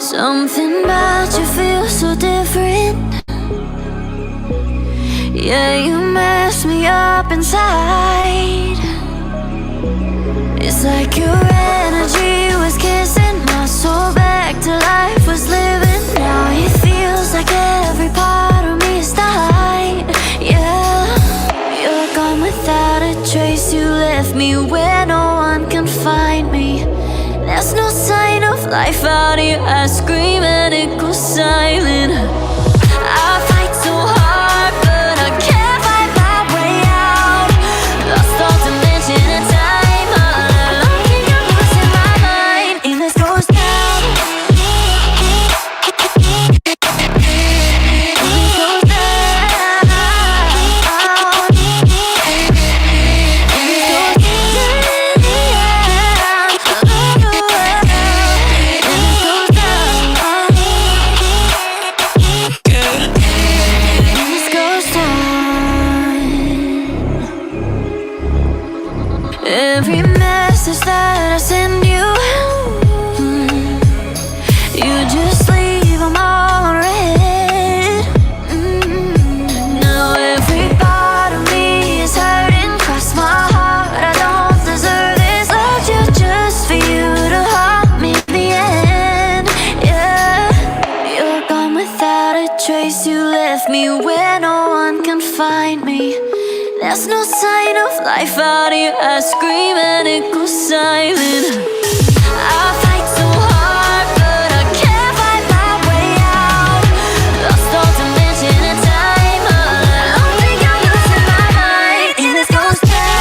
Something about you feels so different. Yeah, you mess me up inside. It's like your energy was kissing my soul back to life, was living. Now it feels like every part of me is dying. Yeah, you're gone without a trace. You left me where no one can find me. There's no sign of life out here. I scream and it goes silent. I fight so hard, but I can't find my way out. Lost all dimension and time. I think I'm losing my mind in this ghost town. Every message that I send you, you just leave them all unread. Now every part of me is hurting. Cross my heart, I don't deserve this. Loved you just for you to haunt me in the end. Yeah, you're gone without a trace. You left me where no one can find me. There's no sign of life out here. I scream and it goes silent. I fight so hard, but I can't find my way out. Lost all dimension and time. I don't think I'm losing my mind in this ghost town.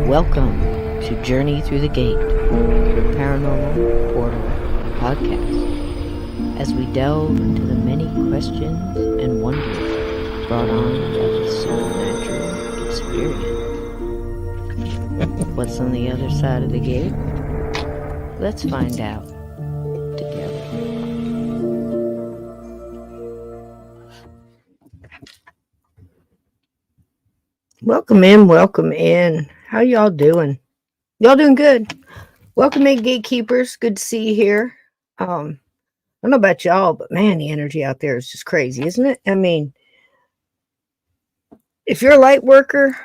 Welcome to Journey Through the Gate, Paranormal Portal Podcast, as we delve into the many questions and wonders brought on by the supernatural experience. What's on the other side of the gate? Let's find out together. Welcome in. How y'all doing? Y'all doing good? Welcome in, gatekeepers. Good to see you here. I don't know about y'all, but man, the energy out there is just crazy, isn't it? I mean, if you're a light worker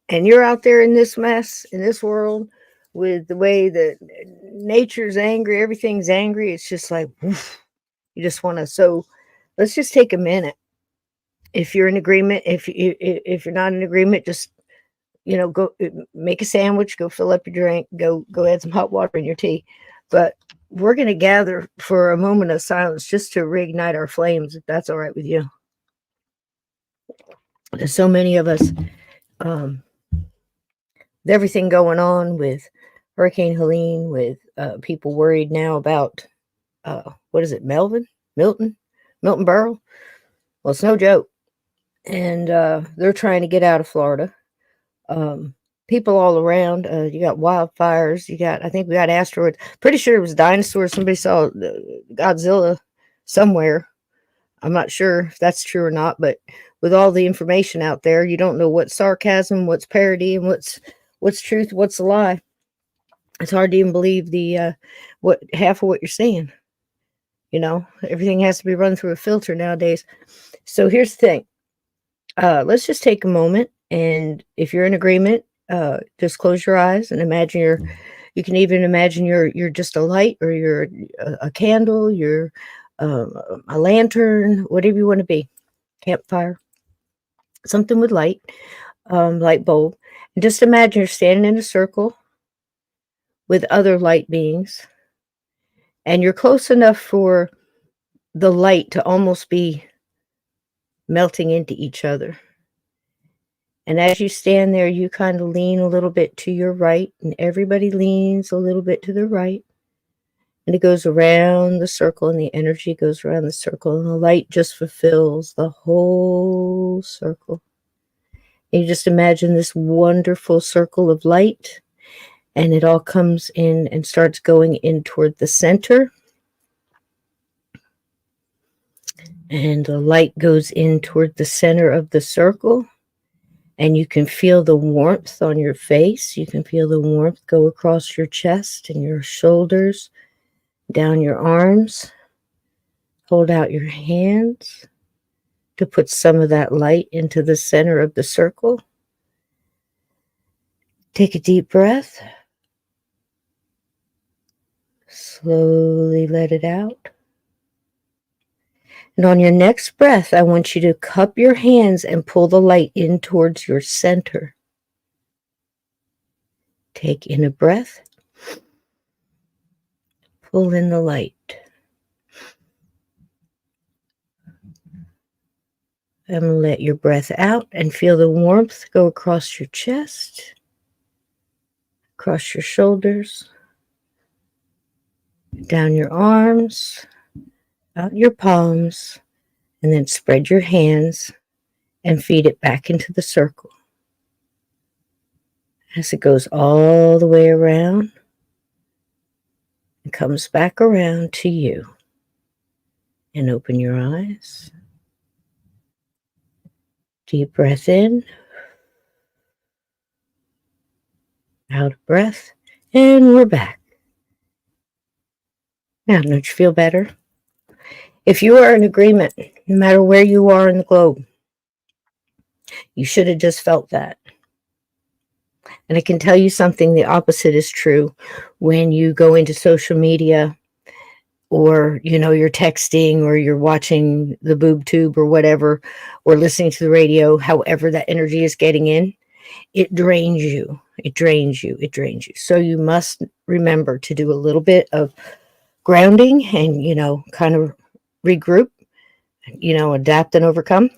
and you're out there in this mess, in this world, with the way that nature's angry, everything's angry. It's just like, woof, you just want to. So let's just take a minute. If you're in agreement, if you're not in agreement, just go make a sandwich, go fill up your drink, go add some hot water in your tea. But we're going to gather for a moment of silence just to reignite our flames, if that's all right with you. There's so many of us, with everything going on with Hurricane Helene, with people worried now about, what is it, Milton Berle? Well, it's no joke. And they're trying to get out of Florida. People all around. You got wildfires. I think we got asteroids. Pretty sure it was dinosaurs. Somebody saw Godzilla somewhere. I'm not sure if that's true or not, but with all the information out there, you don't know what's sarcasm, what's parody, and what's truth, what's a lie. It's hard to even believe what half of what you're saying. Everything has to be run through a filter nowadays. So here's the thing. Let's just take a moment, and if you're in agreement, just close your eyes and imagine you can even imagine you're just a light, or you're a candle, you're a lantern, whatever you want to be, campfire, something with light, light bulb. And just imagine you're standing in a circle with other light beings, and you're close enough for the light to almost be melting into each other. And as you stand there, you kind of lean a little bit to your right, and everybody leans a little bit to the right. And it goes around the circle, and the energy goes around the circle, and the light just fulfills the whole circle. And you just imagine this wonderful circle of light, and it all comes in and starts going in toward the center. And the light goes in toward the center of the circle. And you can feel the warmth on your face. You can feel the warmth go across your chest and your shoulders, down your arms. Hold out your hands to put some of that light into the center of the circle. Take a deep breath. Slowly let it out. And on your next breath, I want you to cup your hands and pull the light in towards your center. Take in a breath. Pull in the light. And let your breath out and feel the warmth go across your chest, across your shoulders, down your arms, out your palms, and then spread your hands and feed it back into the circle. As it goes all the way around and comes back around to you. And open your eyes. Deep breath in. Out of breath. And we're back. Now, don't you feel better? If you are in agreement, no matter where you are in the globe, you should have just felt that. And I can tell you something, the opposite is true. When you go into social media, or, you're texting, or you're watching the boob tube or whatever, or listening to the radio, however that energy is getting in, it drains you. It drains you. It drains you. So you must remember to do a little bit of grounding and, kind of regroup, adapt and overcome.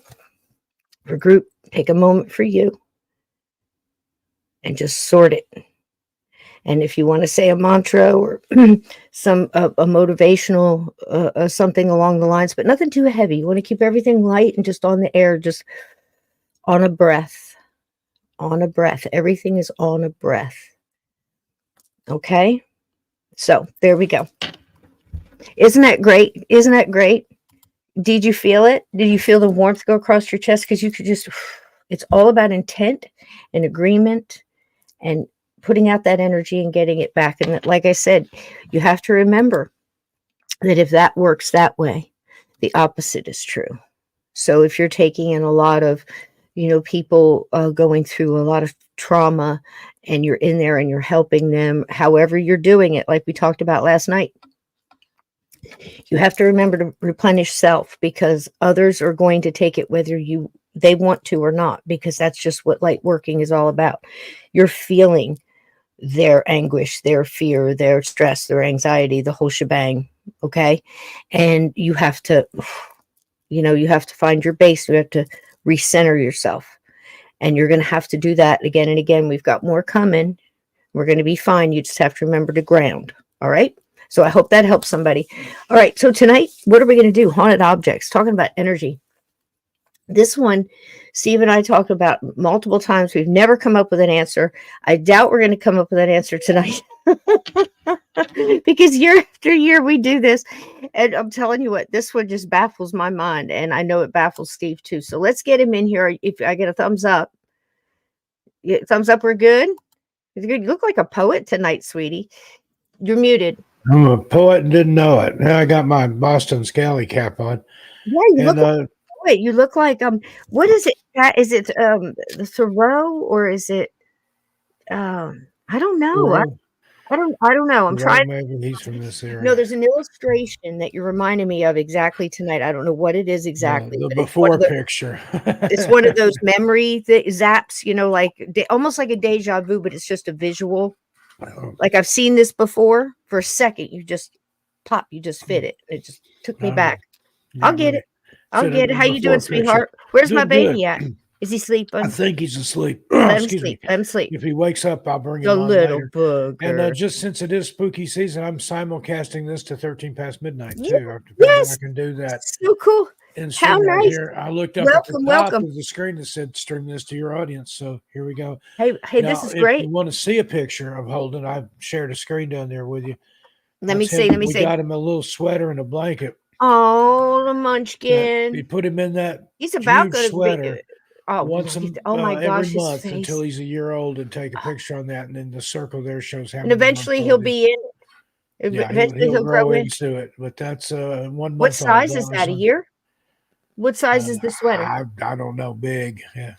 Regroup, take a moment for you, and just sort it. And if you want to say a mantra or some a motivational something along the lines, but nothing too heavy. You want to keep everything light and just on the air, just on a breath. On a breath. Everything is on a breath. Okay? So, there we go. Isn't that great? Isn't that great? Did you feel it? Did you feel the warmth go across your chest? Because you could just, it's all about intent and agreement and putting out that energy and getting it back. And like I said, you have to remember that if that works that way, the opposite is true. So if you're taking in a lot of, people going through a lot of trauma, and you're in there and you're helping them, however you're doing it, like we talked about last night. You have to remember to replenish self, because others are going to take it whether they want to or not, because that's just what light working is all about. You're feeling their anguish, their fear, their stress, their anxiety, the whole shebang. Okay. And you have to, you have to find your base. You have to recenter yourself. And you're going to have to do that again and again. We've got more coming. We're going to be fine. You just have to remember to ground. All right. So I hope that helps somebody. All right. So tonight, what are we going to do? Haunted objects, talking about energy. This one, Steve and I talked about multiple times. We've never come up with an answer. I doubt we're going to come up with an answer tonight. Because year after year we do this. And I'm telling you what, this one just baffles my mind. And I know it baffles Steve too. So let's get him in here. If I get a thumbs up. Thumbs up, we're good. You look like a poet tonight, sweetie. You're muted. I'm a poet and didn't know it. Now I got my Boston Scally cap on. Yeah, you look like a poet. You look like what is it? Is it Thoreau, or is it I don't know. I don't know. I'm trying. Maybe he's from this area. No, there's an illustration that you're reminding me of exactly tonight. I don't know what it is exactly. The before picture. It's one of those memory zaps, like almost like a deja vu, but it's just a visual. Like I've seen this before. For a second, you just fit it. It just took me back. I'll get it. How you doing, sweetheart? Where's my baby at? Is he sleeping? I think he's asleep. Let him sleep. Let him sleep. If he wakes up, I'll bring him a on little later. booger. And just since it is spooky season, I'm simulcasting this to 13 past midnight too. Yes, I can do that. So cool. How nice! Here. I looked up at the top of the screen that said "Stream this to your audience." So here we go. Hey, now, this is great. If you want to see a picture of Holden, I've shared a screen down there with you. Let me see. We got him a little sweater and a blanket. Oh, the munchkin! We put him in that. He's about to sweater. Oh my gosh! Every month his face. until he's a year old, and take a picture on that, and then the circle there shows how. And eventually he'll be in. Eventually he'll grow into it. But that's 1 month. What size is that? A year? What size is the sweater? I don't know. Big. Yeah.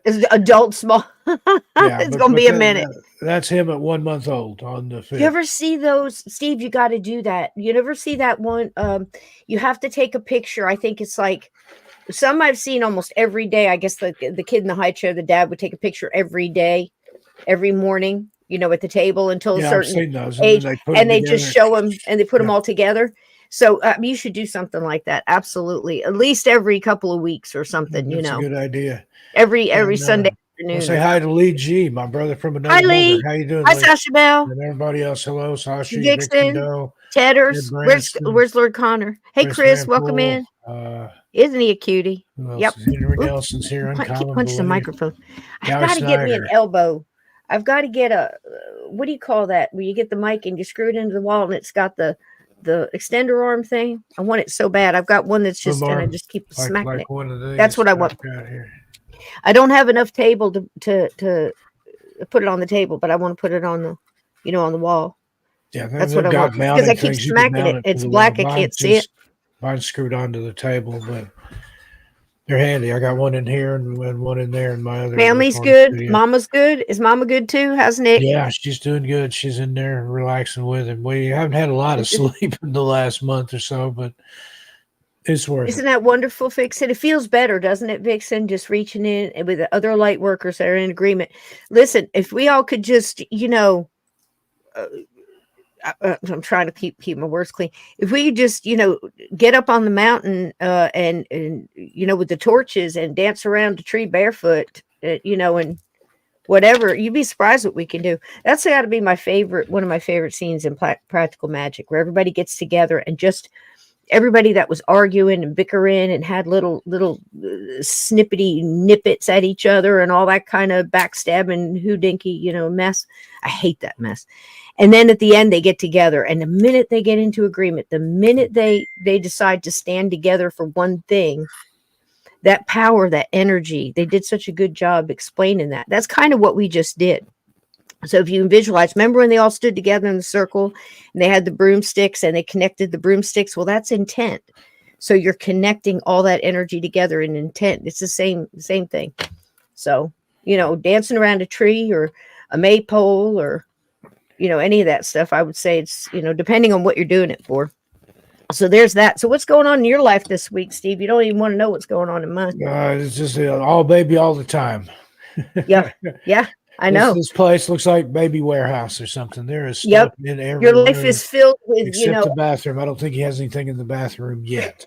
Is adult small? It's gonna be a minute. That's him at 1 month old on the 5th. You ever see those, Steve? You got to do that. You never see that one. You have to take a picture. I think it's like some I've seen almost every day. I guess the kid in the high chair, the dad would take a picture every day, every morning. At the table until a certain age, and they just show them and they put them all together. So you should do something like that. Absolutely. At least every couple of weeks or something, That's a good idea. Every Sunday afternoon. I'll say hi to Lee G, my brother from another Hi, Lee. Mother. How you doing, Hi, Lee? Sasha Bell. And everybody else. Hello, Sasha. Dixon. Tedders. Where's Lord Connor? Hey, Chris. Welcome in. Isn't he a cutie? Yep. Henry Nelson's here. Keep punching the microphone. I've got to get me an elbow. I've got to get what do you call that? Where you get the mic and you screw it into the wall and it's got the extender arm thing. I want it so bad. I've got one that's just and I just keep smacking it. One of these. That's what I want. I don't have enough table to put it on the table, but I want to put it on the on the wall. Yeah, that's what I want because I keep smacking it. It's black. I can't see it. Mine's screwed onto the table, but they're handy. I got one in here and one in there, and my other family's good. Studio. Mama's good. Is Mama good too? How's Nick? Yeah, she's doing good. She's in there relaxing with him. We haven't had a lot of sleep in the last month or so, but it's worth it. Isn't that wonderful, Vixen? It feels better, doesn't it, Vixen? Just reaching in with the other light workers that are in agreement. Listen, if we all could just, I'm trying to keep my words clean. If we could just, get up on the mountain and with the torches and dance around the tree barefoot, and whatever, you'd be surprised what we can do. That's got to be one of my favorite scenes in Practical Magic, where everybody gets together and just everybody that was arguing and bickering and had little snippety nippets at each other and all that kind of backstabbing hoodinky, mess. I hate that mess. And then at the end, they get together. And the minute they get into agreement, the minute they decide to stand together for one thing, that power, that energy, they did such a good job explaining that. That's kind of what we just did. So if you visualize, remember when they all stood together in the circle and they had the broomsticks and they connected the broomsticks? Well, that's intent. So you're connecting all that energy together in intent. It's the same thing. So dancing around a tree or a maypole or, any of that stuff. I would say it's, depending on what you're doing it for. So there's that. So what's going on in your life this week, Steve? You don't even want to know what's going on in mine. It's just all baby all the time. Yeah. Yeah. I know. This place looks like baby warehouse or something. There is stuff Yep. in every Your life room is filled with, except the bathroom. I don't think he has anything in the bathroom yet.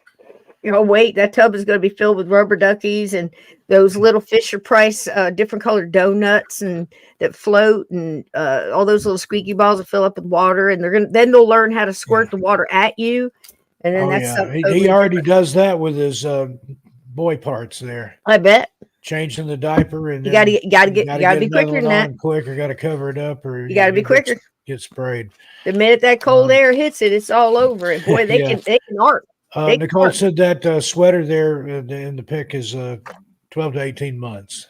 Wait, that tub is going to be filled with rubber duckies and those little Fisher Price, different colored donuts and that float and all those little squeaky balls that fill up with water. And then they'll learn how to squirt the water at you. And then He already does that with his boy parts there. I bet. Changing the diaper and you gotta be quicker than that. Quicker, got to cover it up, or you gotta be quicker. Get sprayed. The minute that cold air hits it, it's all over it. Boy, they can art. Nicole said that sweater there in the pic is 12 to 18 months.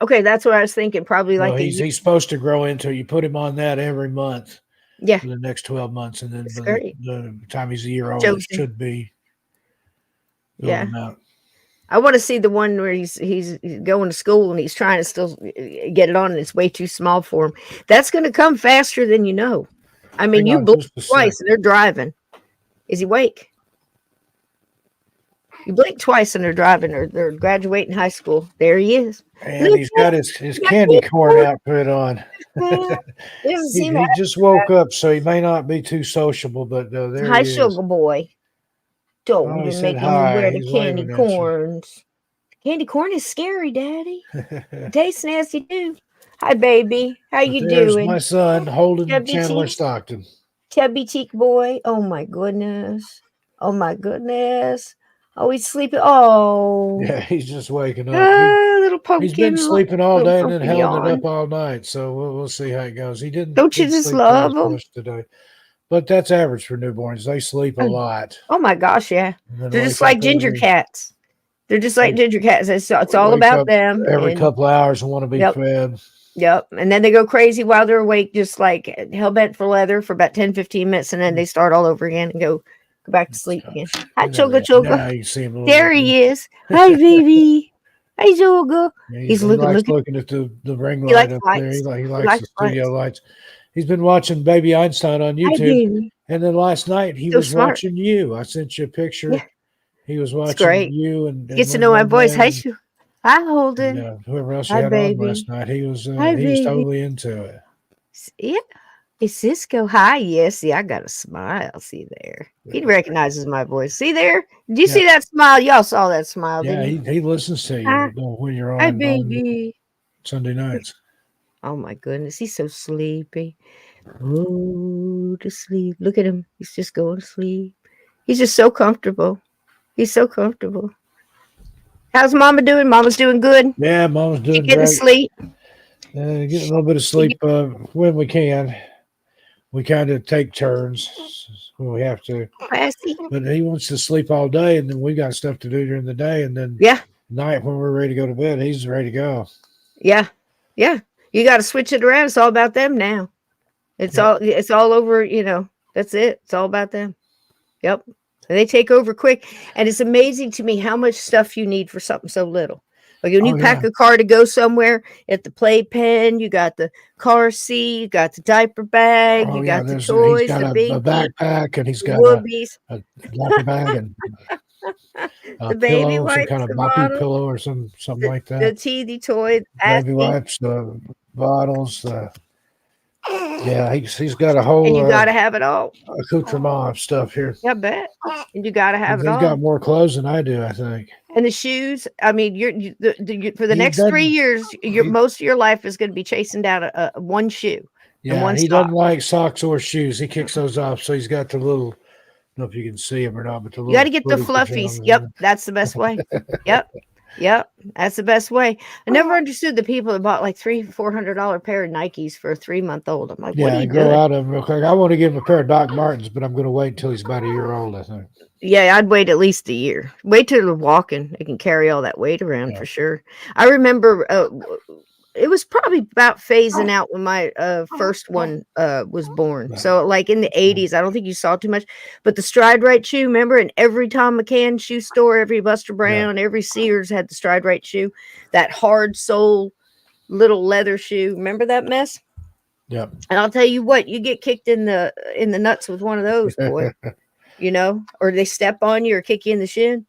Okay, that's what I was thinking. Probably like he's supposed to grow into. You put him on that every month. Yeah, for the next 12 months, and then the time he's a year old, it should be. Yeah, I want to see the one where he's going to school and he's trying to still get it on, and it's way too small for him. That's going to come faster than you know. I mean, you blink twice and they're driving. Is he awake? You blink twice and they're driving, or they're graduating high school. There he is. And he's got his candy corn outfit on. he just woke up, so he may not be too sociable, but there hi, he is. Sugar boy. Don't be making me wear the candy corns. Candy corn is scary, Daddy. It tastes nasty too. Hi, baby. How you doing? My son, Holden Chandler Stockton. Chubby cheek boy. Oh my goodness. Oh my goodness. Oh, he's sleeping. Oh, yeah, he's just waking up. Little pumpkin. He's been sleeping all day and then held it up all night. So we'll see how it goes. He didn't. Don't you just love him today? But that's average for newborns. They sleep a lot. Oh my gosh, yeah. They're just like ginger cats. They're just like ginger cats. It's all about them. Every couple of hours and want to be fed. Yep. And then they go crazy while they're awake, just like hell bent for leather for about 10, 15 minutes. And then they start all over again and go back to sleep again. Hi, Choga. There he is. Hi, baby. Hi, Choga. Yeah, he's looking at the ring light up there. He likes the studio lights. He's been watching Baby Einstein on YouTube. And then last night he was watching you. I sent you a picture. Yeah. He was watching you and gets to know my voice. Hi, Holden. Whoever else you had on last night. He was totally into it. Yeah. It's Cisco. Hi, yes. See, I got a smile. See there. He recognizes my voice. See there? Did you see that smile? Y'all saw that smile. Yeah, he listens to you when you're on, baby. on Sunday nights. Oh my goodness. He's so sleepy. Oh, to sleep. Look at him. He's just going to sleep. He's just so comfortable. He's so comfortable. How's Mama doing? Mama's doing good. Yeah, Mama's doing getting great. Sleep. Getting a little bit of sleep when we can. We kind of take turns when we have to. Classy. But he wants to sleep all day, and then we got stuff to do during the day, and then night when we're ready to go to bed, he's ready to go. Yeah, yeah. You got to switch it around. It's all about them now. It's all over. That's it. It's all about them. Yep. They take over quick, and it's amazing to me how much stuff you need for something so little. Like when you pack a car to go somewhere, at the playpen, you got the car seat, you got the diaper bag, you got the toys, he's got the a backpack, and he's got a diaper bag and the baby pillow, wipes, some kind of boppy pillow or something like that. The teething toy, baby wipes, the bottles, he's got a whole. And you got to have it all. Accoutrement stuff here. I bet. And you got to have it all. He's got more clothes than I do, I think. And the shoes. I mean, for the next 3 years, most of your life is going to be chasing down one shoe. Yeah, one he doesn't like socks or shoes. He kicks those off, so he's got the little. I don't know if you can see them or not, but the little. You got to get the fluffies. Yep, that's the best way. Yep, that's the best way. I never understood the people that bought like $300-$400 pair of Nikes for a 3-month-old. I'm like, what are you doing? Grow out of them real quick. I want to give him a pair of Doc Martens, but I'm going to wait until he's about a year old, I think. Yeah, I'd wait at least a year. Wait till they're walking. They can carry all that weight around for sure. I remember it was probably about phasing out when my first one was born. So like in the 80s, I don't think you saw too much. But the Stride Right shoe, remember? In every Tom McCann shoe store, every Buster Brown, every Sears had the Stride Right shoe. That hard sole little leather shoe. Remember that mess? Yep. And I'll tell you what, you get kicked in the nuts with one of those, boy. Or they step on you or kick you in the shin.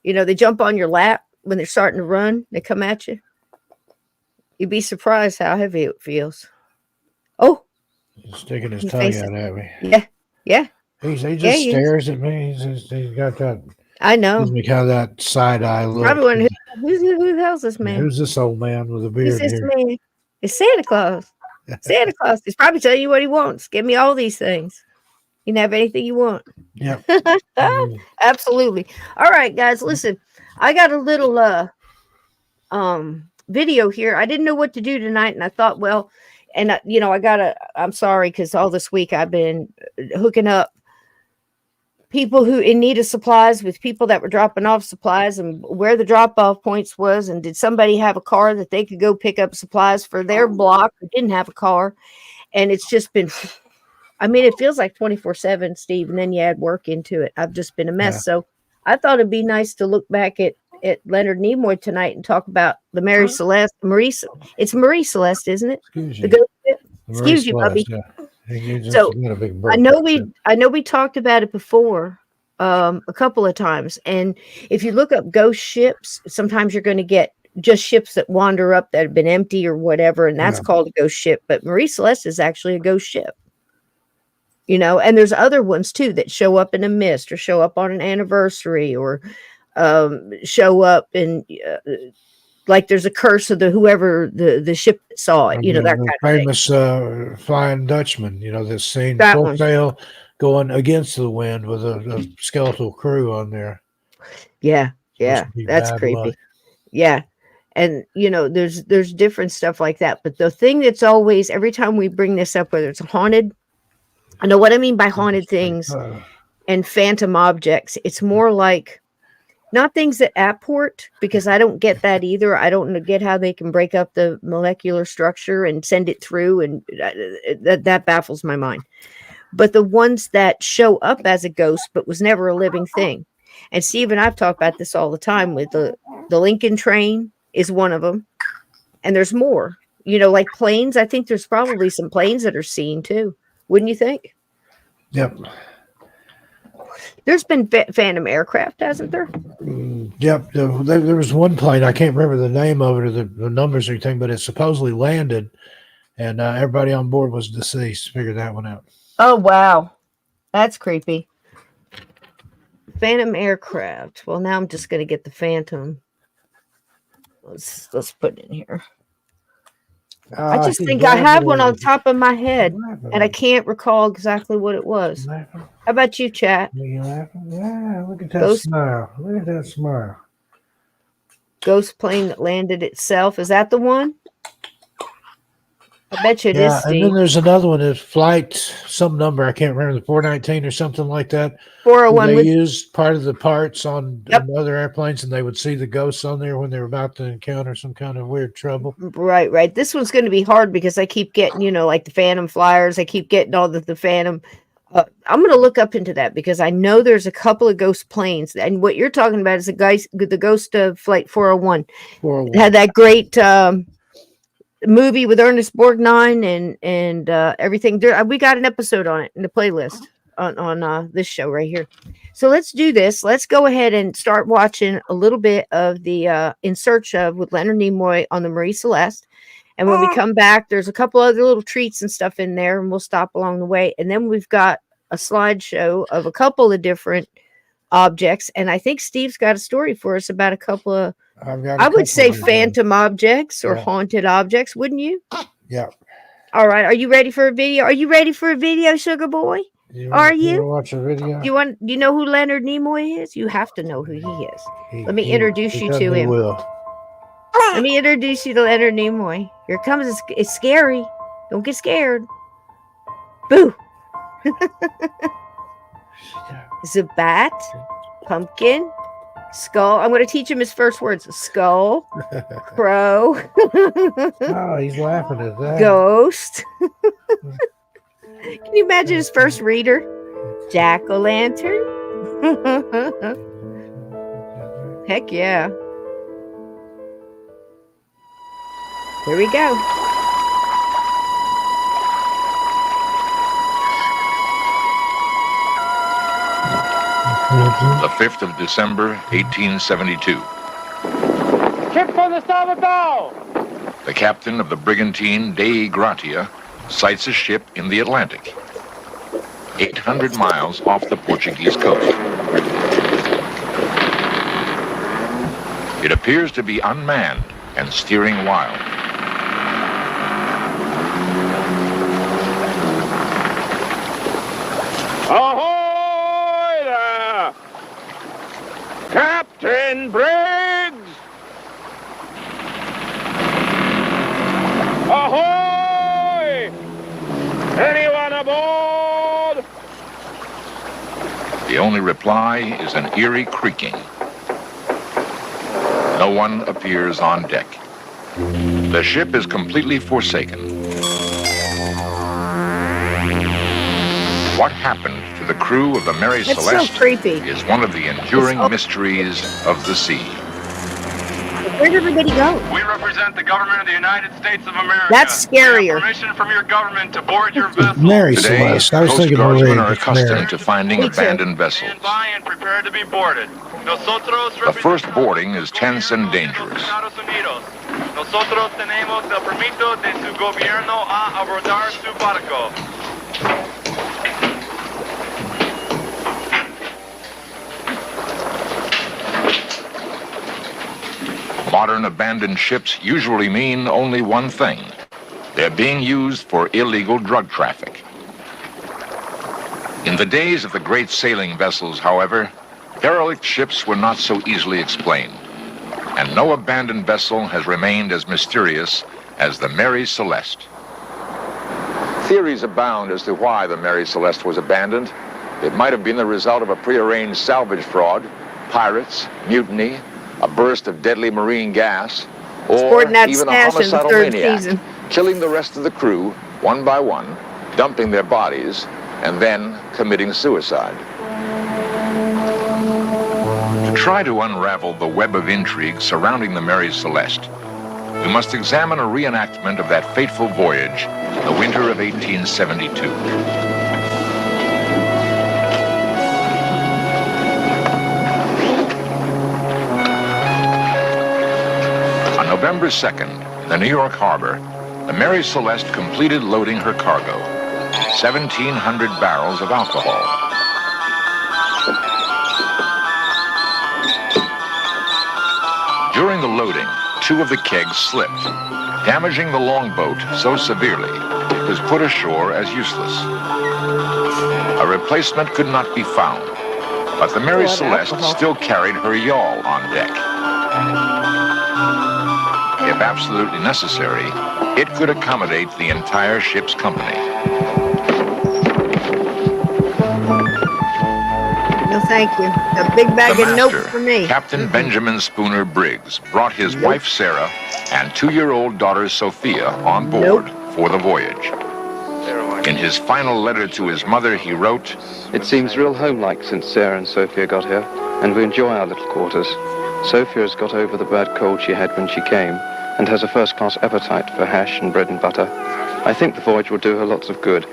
They jump on your lap when they're starting to run. They come at you. You'd be surprised how heavy it feels. Oh, he's sticking his tongue out at me. Yeah. He just stares at me. He's got that. I know. Gives me kind of that side eye look. Probably wondering who the hell's this man? Who's this old man with a beard Who's this here? man? It's Santa Claus. Santa Claus. He's probably telling you what he wants. Give me all these things. You can have anything you want. Yeah. Absolutely. All right, guys, listen. I got a little video here. I didn't know what to do tonight, and I thought, well, and I'm sorry, because all this week I've been hooking up people who in need of supplies with people that were dropping off supplies, and where the drop-off points was, and did somebody have a car that they could go pick up supplies for their block who didn't have a car. And it's just been, it feels like 24/7, Steve, and then you add work into it. I've just been a mess. Yeah. So I thought it'd be nice to look back at Leonard Nimoy tonight and talk about the Marie Celeste. It's Marie Celeste, isn't it? Excuse you, Bubby. Yeah. So I know we talked about it before a couple of times, and if you look up ghost ships, sometimes you're going to get just ships that wander up that have been empty or whatever, and that's called a ghost ship. But Marie Celeste is actually a ghost ship, and there's other ones too that show up in a mist or show up on an anniversary or show up in like there's a curse of whoever the ship that saw it, that kind of famous Flying Dutchman, this scene full sail going against the wind with a skeletal crew on there. Yeah, that's creepy. Luck. Yeah, and there's different stuff like that. But the thing that's always, every time we bring this up, whether it's haunted, I know what I mean by haunted things and phantom objects. It's more like, not things that apport, because I don't get that either. I don't get how they can break up the molecular structure and send it through, and that baffles my mind. But the ones that show up as a ghost but was never a living thing. And Steve and I've talked about this all the time with the Lincoln train is one of them. And there's more. Like planes. I think there's probably some planes that are seen too. Wouldn't you think? Yep. There's been phantom aircraft, hasn't there? Yep. There was one plane. I can't remember the name of it or the numbers or anything, but it supposedly landed, and everybody on board was deceased. Figured that one out. Oh, wow. That's creepy. Phantom aircraft. Well, now I'm just going to get the phantom. Let's put it in here. I just think I have one on top of my head, and I can't recall exactly what it was. How about you, chat? You laughing? Yeah, look at that smile. Look at that smile. Ghost plane that landed itself. Is that the one? I bet you it is, Steve. And then there's another one. It's flight some number. I can't remember, the 419 or something like that. 401. They used part of the parts on other airplanes, and they would see the ghosts on there when they were about to encounter some kind of weird trouble. Right. This one's going to be hard because I keep getting, like the Phantom flyers. I keep getting all the Phantom. I'm going to look up into that because I know there's a couple of ghost planes. And what you're talking about is the ghost of Flight 401. 401. It had that great movie with Ernest Borgnine and everything. We got an episode on it in the playlist on this show right here. So let's do this. Let's go ahead and start watching a little bit of the In Search of with Leonard Nimoy on the Marie Celeste. And when we come back, there's a couple other little treats and stuff in there, and we'll stop along the way. And then we've got a slideshow of a couple of different objects. And I think Steve's got a story for us about a couple of, I would say, phantom objects or haunted objects, wouldn't you? Yeah. All right. Are you ready for a video? Are you ready for a video, sugar boy? Are you? You watch a video? Do you know who Leonard Nimoy is? You have to know who he is. Let me introduce you to him. Let me introduce you to Leonard Nimoy. Here comes. It's scary. Don't get scared. Boo. It's a bat, pumpkin, skull. I'm going to teach him his first words. Skull, crow. Oh, he's laughing at that. Ghost. Can you imagine his first reader? Jack-o'-lantern. Heck yeah. Here we go. The 5th of December, 1872. Ship from the starboard bow! The captain of the brigantine Dei Gratia sights a ship in the Atlantic, 800 miles off the Portuguese coast. It appears to be unmanned and steering wild. Ahoy there! Captain Briggs! Ahoy! Anyone aboard? The only reply is an eerie creaking. No one appears on deck. The ship is completely forsaken. What happened to the crew of the Mary Celeste is one of the enduring mysteries of the sea. Where'd everybody go? We represent the government of the United States of America. That's scarier. Permission from your government to board your vessel. Mary Today, Celeste. I was Coast thinking Guardsmen Marie. are accustomed Mary. to finding abandoned vessels. Stand by and prepare to be boarded. The first boarding is tense and dangerous. Nosotros tenemos el permiso de su gobierno a abordar su barco. Modern abandoned ships usually mean only one thing. They're being used for illegal drug traffic. In the days of the great sailing vessels, however, derelict ships were not so easily explained, and no abandoned vessel has remained as mysterious as the Mary Celeste. Theories abound as to why the Mary Celeste was abandoned. It might have been the result of a prearranged salvage fraud, pirates, mutiny, a burst of deadly marine gas, or even a homicidal maniac, killing the rest of the crew one by one, dumping their bodies, and then committing suicide. To try to unravel the web of intrigue surrounding the Mary Celeste, we must examine a reenactment of that fateful voyage in the winter of 1872. November 2nd, in the New York harbor, the Mary Celeste completed loading her cargo, 1,700 barrels of alcohol. During the loading, 2 of the kegs slipped, damaging the longboat so severely it was put ashore as useless. A replacement could not be found, but the Mary Celeste still carried her yawl on deck. If absolutely necessary, it could accommodate the entire ship's company. No, thank you. A big bag of notes for me. Captain Benjamin Spooner Briggs, brought his wife Sarah and 2-year-old daughter Sophia on board for the voyage. In his final letter to his mother, he wrote, "It seems real home-like since Sarah and Sophia got here, and we enjoy our little quarters. Sophia has got over the bad cold she had when she came, and has a first-class appetite for hash and bread and butter. I think the voyage will do her lots of good.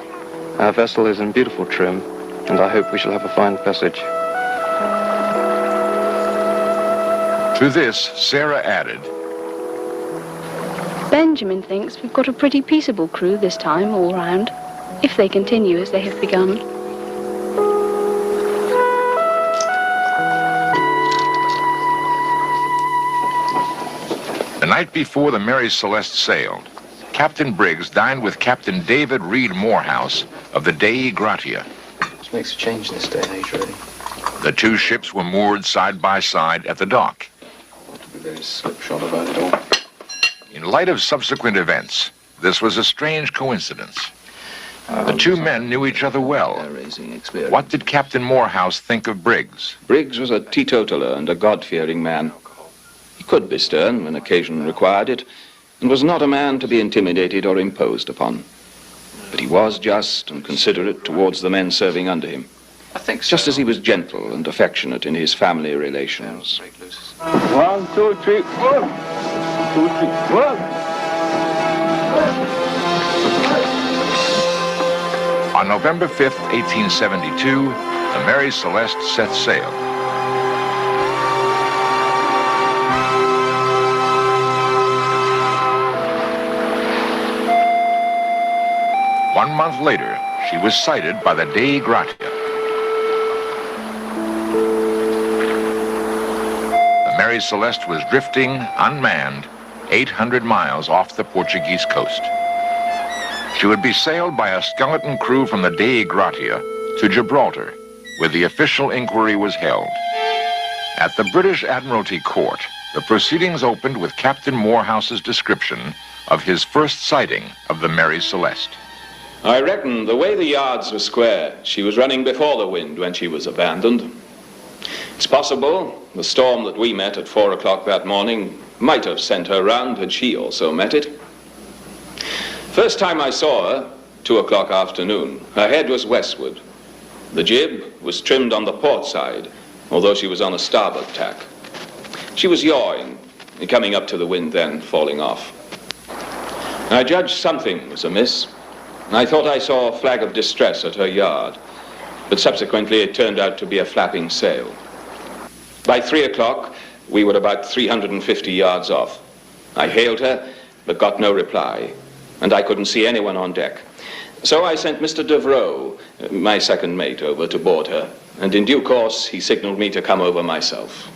Our vessel is in beautiful trim, and I hope we shall have a fine passage." To this, Sarah added, "Benjamin thinks we've got a pretty peaceable crew this time all round, if they continue as they have begun." The night before the Mary Celeste sailed, Captain Briggs dined with Captain David Reed Morehouse of the Dei Gratia. This makes a change in this day and age, really. The 2 ships were moored side by side at the dock. To be very slipshod about it all. In light of subsequent events, this was a strange coincidence. The 2 men knew each other well. What did Captain Morehouse think of Briggs? Briggs was a teetotaler and a God-fearing man. He could be stern when occasion required it, and was not a man to be intimidated or imposed upon. But he was just and considerate towards the men serving under him, just as he was gentle and affectionate in his family relations. 1, 2, 3, 4. 2, 3, 4. On November 5th, 1872, the Mary Celeste set sail. One month later, she was sighted by the Dei Gratia. The Mary Celeste was drifting, unmanned, 800 miles off the Portuguese coast. She would be sailed by a skeleton crew from the Dei Gratia to Gibraltar, where the official inquiry was held. At the British Admiralty Court, the proceedings opened with Captain Morehouse's description of his first sighting of the Mary Celeste. I reckon the way the yards were square, she was running before the wind when she was abandoned. It's possible the storm that we met at 4 o'clock that morning might have sent her round had she also met it. First time I saw her, 2 o'clock afternoon, her head was westward. The jib was trimmed on the port side, although she was on a starboard tack. She was yawing, coming up to the wind then, falling off. I judged something was amiss. I thought I saw a flag of distress at her yard, but subsequently it turned out to be a flapping sail. By 3 o'clock, we were about 350 yards off. I hailed her, but got no reply, and I couldn't see anyone on deck. So I sent Mr. Devereux, my second mate, over to board her, and in due course he signaled me to come over myself.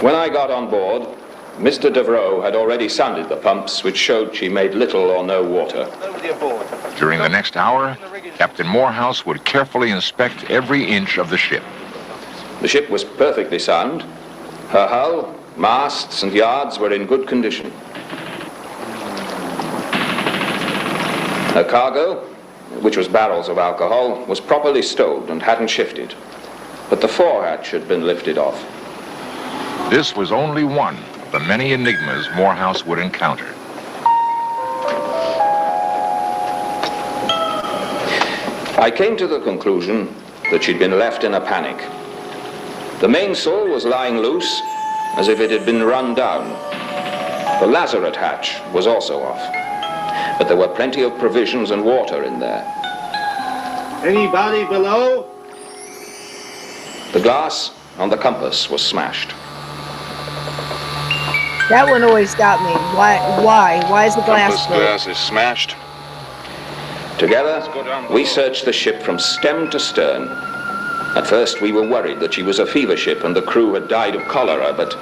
When I got on board, Mr. Devereux had already sounded the pumps, which showed she made little or no water. During the next hour, Captain Morehouse would carefully inspect every inch of the ship. The ship was perfectly sound. Her hull, masts, and yards were in good condition. Her cargo, which was barrels of alcohol, was properly stowed and hadn't shifted, but the forehatch had been lifted off. This was only one of the many enigmas Morehouse would encounter. I came to the conclusion that she'd been left in a panic. The mainsail was lying loose, as if it had been run down. The lazarette hatch was also off, but there were plenty of provisions and water in there. Anybody below? The glass on the compass was smashed. That one always got me. Why is the glass broken? Glass is smashed. Together, we searched the ship from stem to stern. At first, we were worried that she was a fever ship and the crew had died of cholera, but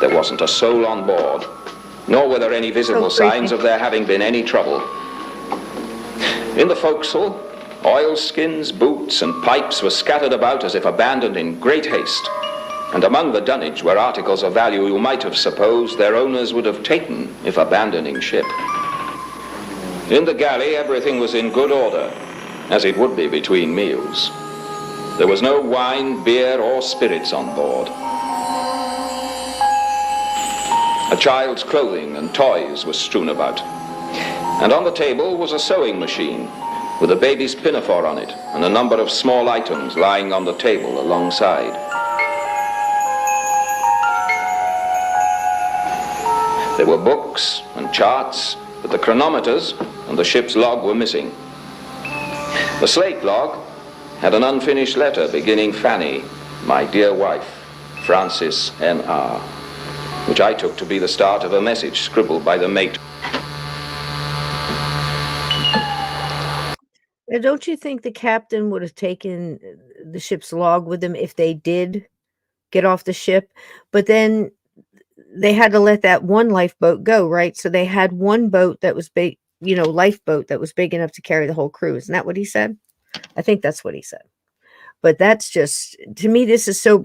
there wasn't a soul on board, nor were there any visible signs of there having been any trouble. In the forecastle, oilskins, boots, and pipes were scattered about as if abandoned in great haste. And among the dunnage were articles of value you might have supposed their owners would have taken if abandoning ship. In the galley, everything was in good order, as it would be between meals. There was no wine, beer, or spirits on board. A child's clothing and toys were strewn about. And on the table was a sewing machine with a baby's pinafore on it and a number of small items lying on the table alongside. There were books and charts, but the chronometers and the ship's log were missing. The slate log had an unfinished letter beginning Fanny, my dear wife, Francis N.R., which I took to be the start of a message scribbled by the mate. Now, don't you think the captain would have taken the ship's log with him if they did get off the ship? But then they had to let that one lifeboat go, right? So they had one boat that was big, lifeboat that was big enough to carry the whole crew. Isn't that what he said? I think that's what he said. But that's just, to me, this is so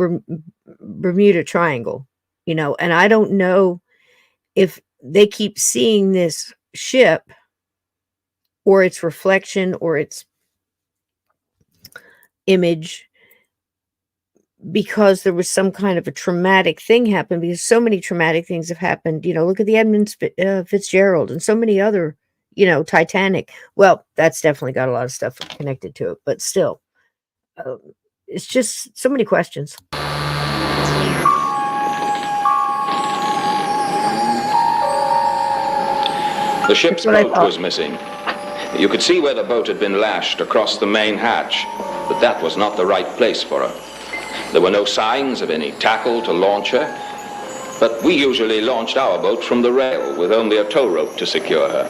Bermuda Triangle, and I don't know if they keep seeing this ship or its reflection or its image because there was some kind of a traumatic thing happened, because so many traumatic things have happened. Look at the Edmund Fitzgerald and so many other, Titanic. Well, that's definitely got a lot of stuff connected to it, but still, it's just so many questions. The ship's boat was missing. You could see where the boat had been lashed across the main hatch, but that was not the right place for her. There were no signs of any tackle to launch her, but we usually launched our boat from the rail with only a tow rope to secure her.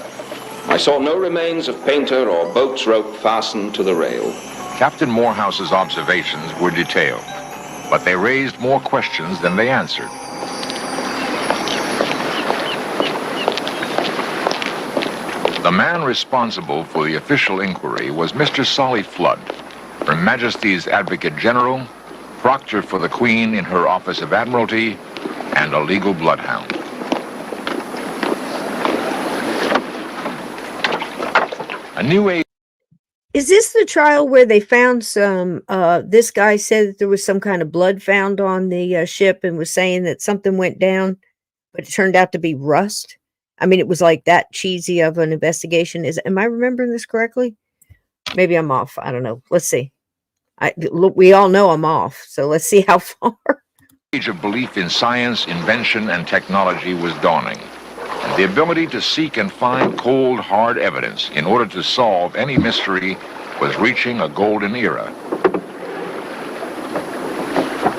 I saw no remains of painter or boat's rope fastened to the rail. Captain Morehouse's observations were detailed, but they raised more questions than they answered. The man responsible for the official inquiry was Mr. Solly Flood, Her Majesty's Advocate General, proctor for the Queen in her Office of Admiralty, and a legal bloodhound. A new age. Is this the trial where they found some, this guy said that there was some kind of blood found on the ship and was saying that something went down, but it turned out to be rust? I mean, it was like that cheesy of an investigation. Am I remembering this correctly? Maybe I'm off. I don't know. Let's see. We all know I'm off, so let's see how far. The age of belief in science, invention, and technology was dawning. And the ability to seek and find cold, hard evidence in order to solve any mystery was reaching a golden era.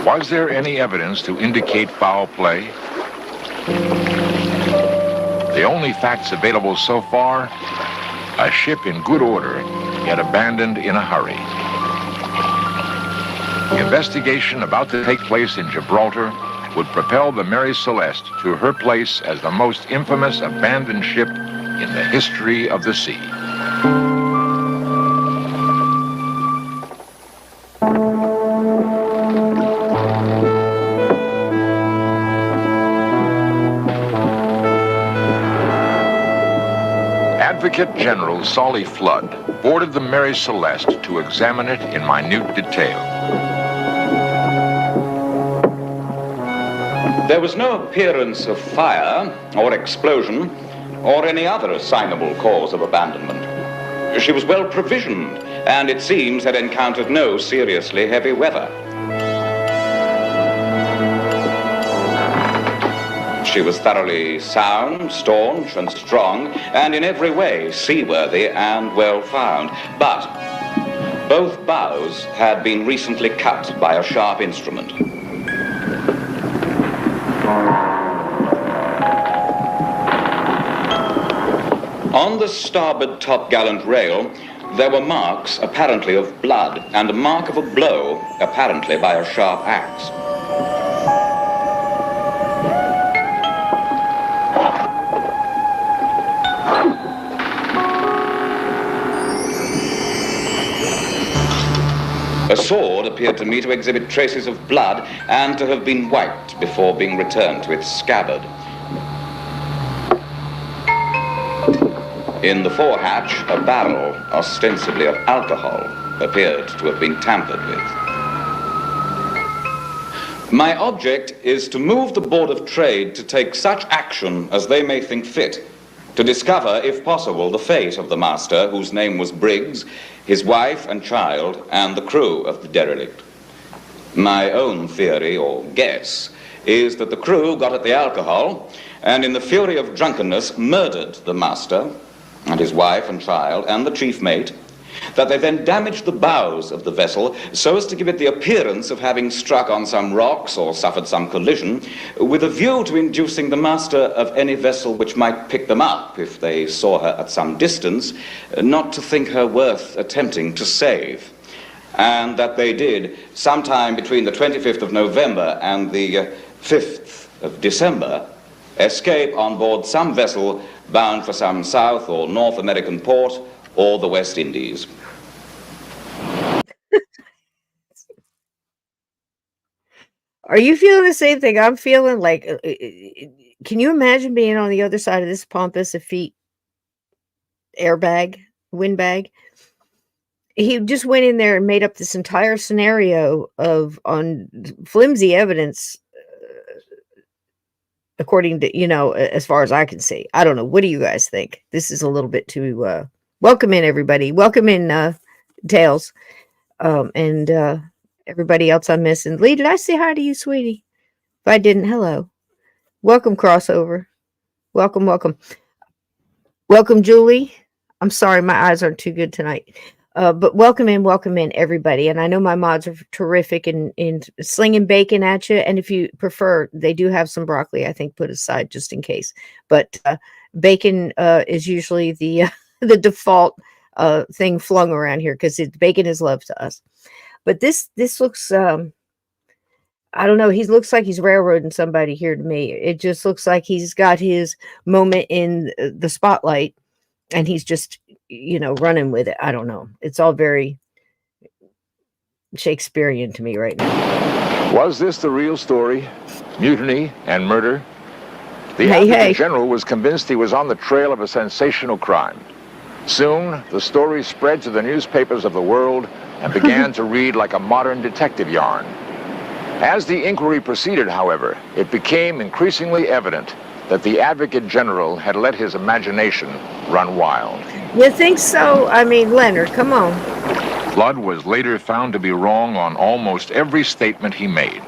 Was there any evidence to indicate foul play? The only facts available so far, a ship in good order, yet abandoned in a hurry. The investigation about to take place in Gibraltar would propel the Mary Celeste to her place as the most infamous abandoned ship in the history of the sea. Advocate General Solly Flood boarded the Mary Celeste to examine it in minute detail. There was no appearance of fire or explosion or any other assignable cause of abandonment. She was well provisioned and it seems had encountered no seriously heavy weather. She was thoroughly sound, staunch, and strong, and in every way seaworthy and well found. But both bows had been recently cut by a sharp instrument. On the starboard topgallant rail, there were marks apparently of blood and a mark of a blow, apparently by a sharp axe. A sword appeared to me to exhibit traces of blood and to have been wiped before being returned to its scabbard. In the forehatch, a barrel, ostensibly of alcohol, appeared to have been tampered with. My object is to move the Board of Trade to take such action as they may think fit, to discover, if possible, the fate of the master, whose name was Briggs, his wife and child, and the crew of the derelict. My own theory, or guess, is that the crew got at the alcohol and in the fury of drunkenness murdered the master and his wife and child and the chief mate, that they then damaged the bows of the vessel so as to give it the appearance of having struck on some rocks or suffered some collision, with a view to inducing the master of any vessel which might pick them up if they saw her at some distance, not to think her worth attempting to save. And that they did, sometime between the 25th of November and the 5th of December, escape on board some vessel bound for some South or North American port or the West Indies. Are you feeling the same thing I'm feeling? Like, can you imagine being on the other side of this pompous effete airbag, windbag? He just went in there and made up this entire scenario on flimsy evidence, according to, as far as I can see. I don't know. What do you guys think? This is a little bit too, welcome in, everybody. Welcome in, Tails. And everybody else I'm missing. Lee, did I say hi to you, sweetie? If I didn't, hello. Welcome, Crossover. Welcome, welcome. Welcome, Julie. I'm sorry, my eyes aren't too good tonight. But welcome in, everybody. And I know my mods are terrific in slinging bacon at you. And if you prefer, they do have some broccoli, I think, put aside just in case. But bacon is usually the the default thing flung around here because bacon is love to us. But this looks, I don't know. He looks like he's railroading somebody here to me. It just looks like he's got his moment in the spotlight and he's just, running with it. I don't know. It's all very Shakespearean to me right now. Was this the real story? Mutiny and murder? The Advocate General was convinced he was on the trail of a sensational crime. Soon, the story spread to the newspapers of the world and began to read like a modern detective yarn. As the inquiry proceeded, however, it became increasingly evident that the Advocate General had let his imagination run wild. You think so? I mean, Leonard, come on. Flood was later found to be wrong on almost every statement he made.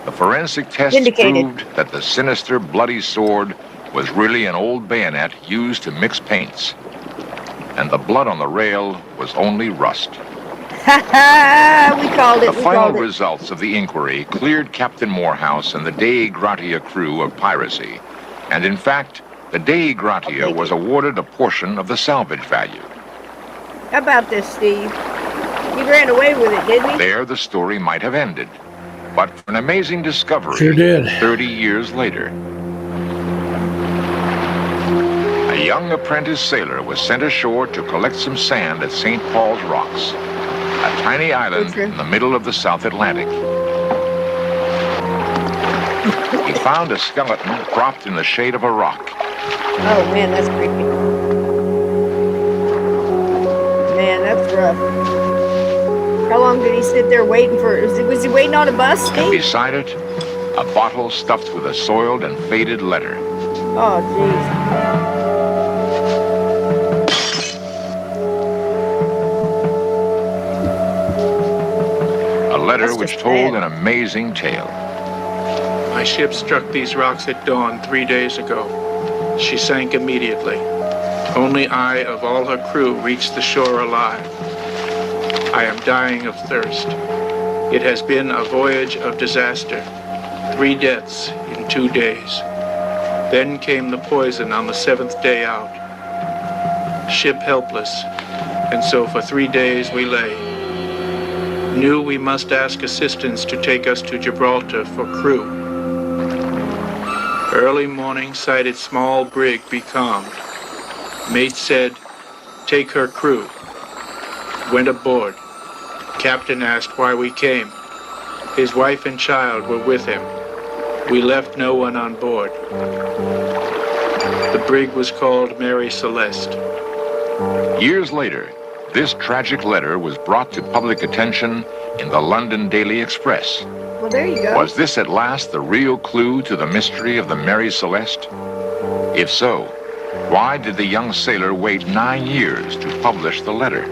The forensic test proved that the sinister, bloody sword was really an old bayonet used to mix paints. And the blood on the rail was only rust. Ha ha! We called it. The final results of the inquiry cleared Captain Morehouse and the Dei Gratia crew of piracy. And in fact, the Dei Gratia was awarded a portion of the salvage value. How about this, Steve? He ran away with it, didn't he? There the story might have ended. But for an amazing discovery, sure did. 30 years later. A young apprentice sailor was sent ashore to collect some sand at St. Paul's Rocks, a tiny island in the middle of the South Atlantic. He found a skeleton propped in the shade of a rock. Oh, man, that's creepy. Man, that's rough. How long did he sit there waiting for it? Was he waiting on a bus, Steve? And beside it, a bottle stuffed with a soiled and faded letter. Oh, jeez. A letter which told an amazing tale. My ship struck these rocks at dawn 3 days ago. She sank immediately. Only I, of all her crew, reached the shore alive. I am dying of thirst. It has been a voyage of disaster. 3 deaths in 2 days. Then came the poison on the 7th day out. Ship helpless, and so for 3 days we lay. Knew we must ask assistance to take us to Gibraltar for crew. Early morning sighted small brig becalmed. Mate said, take her crew. Went aboard. Captain asked why we came. His wife and child were with him. We left no one on board. The brig was called Mary Celeste. Years later, this tragic letter was brought to public attention in the London Daily Express. Well, there you go. Was this at last the real clue to the mystery of the Mary Celeste? If so, why did the young sailor wait 9 years to publish the letter?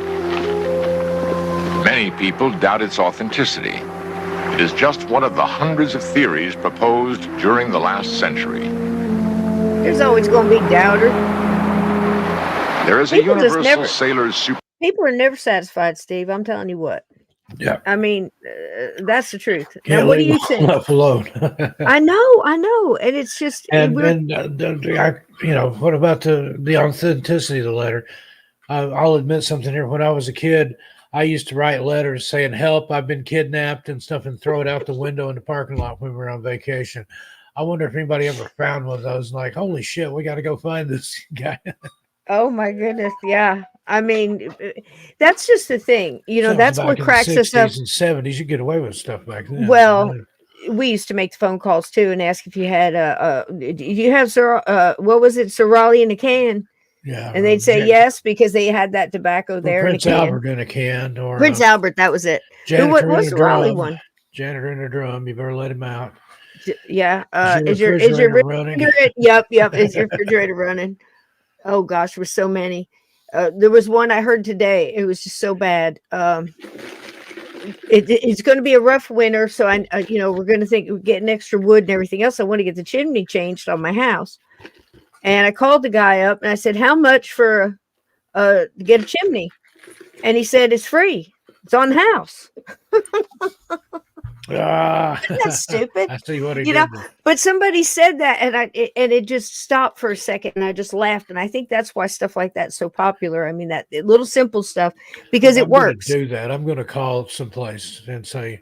Many people doubt its authenticity. It is just one of the hundreds of theories proposed during the last century. There's always going to be doubters. There is a universal sailor's super... People are never satisfied, Steve. I'm telling you what. Yeah. I mean, that's the truth. Now, what do you think? Alone. I know. And it's just... what about the authenticity of the letter? I'll admit something here. When I was a kid, I used to write letters saying, help, I've been kidnapped and stuff, and throw it out the window in the parking lot when we were on vacation. I wonder if anybody ever found one of those, like, holy shit, we got to go find this guy. Oh, my goodness. Yeah. I mean, that's just the thing. That's what cracks us up. In the 60s and 70s, you get away with stuff back then. Well, we used to make the phone calls, too, and ask if you had, do you have, what was it, Sir Raleigh in a can? Yeah. And they'd say yes, because they had that tobacco there Prince in a can. Albert in a can. Or Prince Albert, that was it. What was the Raleigh one? Janitor in a drum. You better let him out. Yeah. Is your refrigerator running? Yep. Is your refrigerator running? Oh gosh, there were so many. There was one I heard today. It was just so bad. It's going to be a rough winter, so we're going to think we're getting extra wood and everything else. I want to get the chimney changed on my house. And I called the guy up and I said, how much for to get a chimney? And he said, it's free. It's on the house. That's stupid. I see what he did. But somebody said that, and it just stopped for a second, and I just laughed. And I think that's why stuff like that's so popular. I mean, that little simple stuff, because it works. Do that. I'm going to call someplace and say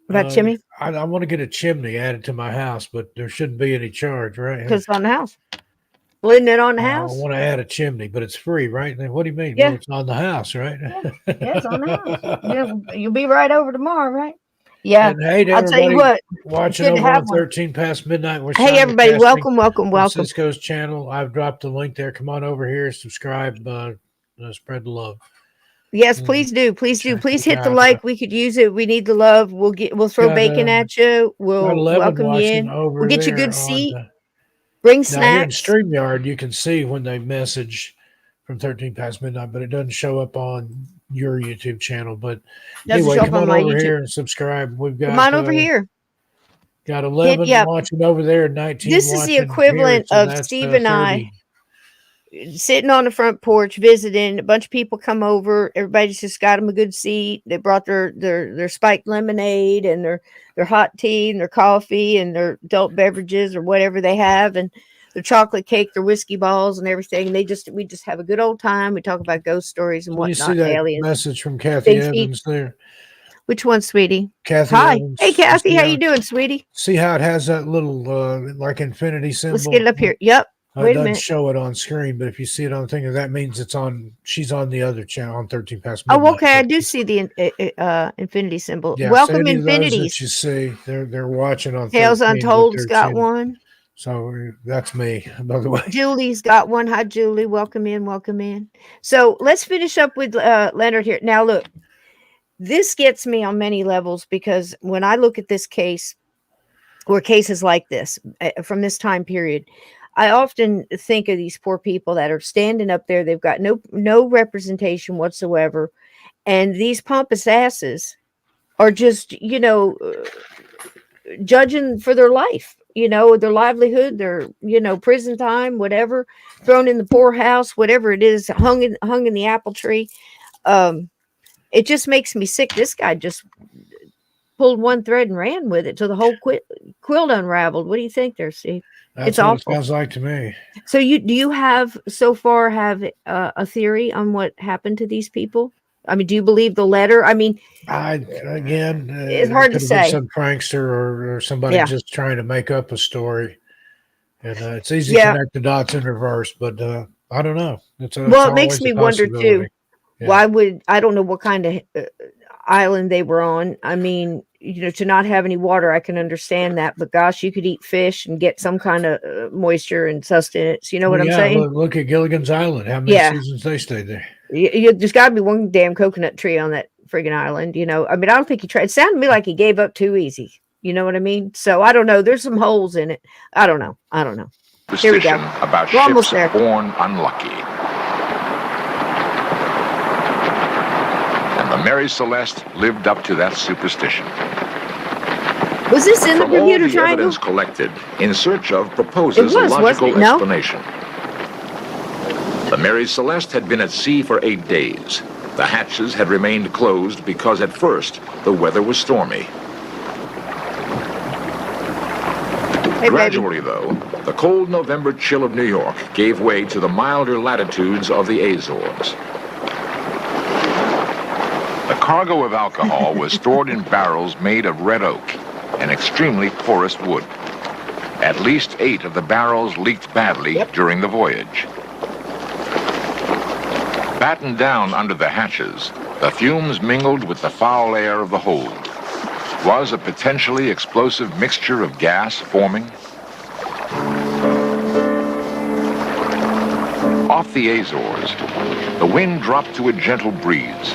about chimney. I want to get a chimney added to my house, but there shouldn't be any charge, right? Because it's on the house. Well, isn't it on the house? I want to add a chimney, but it's free, right? What do you mean? Yeah. Well, it's on the house, right? Yeah, it's on the house. Yeah, you'll be right over tomorrow, right? Yeah. And hey, I'll tell you what. Watching over on 13 Past Midnight. We're everybody, welcome. Cisco's channel. I've dropped the link there. Come on over here, subscribe, spread the love. Yes, please do. Please do. Please hit the like. We could use it. We need the love. We'll throw bacon at you. We'll welcome you in. We'll get you a good seat. Bring snacks. Here in StreamYard, you can see when they message from 13 Past Midnight, but it doesn't show up on your YouTube channel. But anyway, come on over here and subscribe. We've got. Come on over here. Got 11 watching over there, 19. This is the equivalent of Steve and I sitting on the front porch visiting. A bunch of people come over. Everybody's just got them a good seat. They brought their spiked lemonade and their hot tea and their coffee and their adult beverages or whatever they have, and their chocolate cake, their whiskey balls and everything. And we just have a good old time. We talk about ghost stories and whatnot. You see that aliens. Message from Kathy Evans there. Which one, sweetie? Kathy Hi. Evans. Hey, Kathy. How you doing, sweetie? See how it has that little like infinity symbol? Let's get it up here. Yep. It doesn't show it on screen, but if you see it on the thing, that means she's on the other channel on 13 Past Midnight. Oh, okay. I do see the infinity symbol. Yeah, welcome, infinities. That you see, they're watching on Tales Untold's got one. So that's me, by the way. Julie's got one. Hi, Julie. Welcome in. So let's finish up with Leonard here. Now, look, this gets me on many levels because when I look at this case or cases like this from this time period, I often think of these poor people that are standing up there. They've got no representation whatsoever. And these pompous asses are just, judging for their life, their livelihood, their, prison time, whatever, thrown in the poorhouse, whatever it is, hung in the apple tree. It just makes me sick. This guy just pulled one thread and ran with it till the whole quilt unraveled. What do you think there, Steve? It's awful. It sounds like to me. So do you have a theory on what happened to these people? I mean, do you believe the letter? I mean, it's hard to say. Some prankster or somebody just trying to make up a story, and it's easy to connect the dots in reverse. But I don't know. It makes me wonder too. Yeah. I don't know what kind of island they were on. I mean, to not have any water, I can understand that. But gosh, you could eat fish and get some kind of moisture and sustenance. You know what I'm saying? Look at Gilligan's Island. How many seasons they stayed there? There's got to be one damn coconut tree on that friggin' island. I mean, I don't think he tried. It sounded to me like he gave up too easy. You know what I mean? So I don't know. There's some holes in it. I don't know. Here we go. About We're almost ships there. born unlucky. The Mary Celeste lived up to that superstition. Was this in the Bermuda Triangle? Evidence collected in search of proposes a logical explanation. The Mary Celeste had been at sea for 8 days. The hatches had remained closed because at first the weather was stormy. Gradually, though, the cold November chill of New York gave way to the milder latitudes of the Azores. The cargo of alcohol was stored in barrels made of red oak, an extremely porous wood. At least 8 of the barrels leaked badly during the voyage. Battened down under the hatches, the fumes mingled with the foul air of the hold. Was a potentially explosive mixture of gas forming? Off the Azores, the wind dropped to a gentle breeze.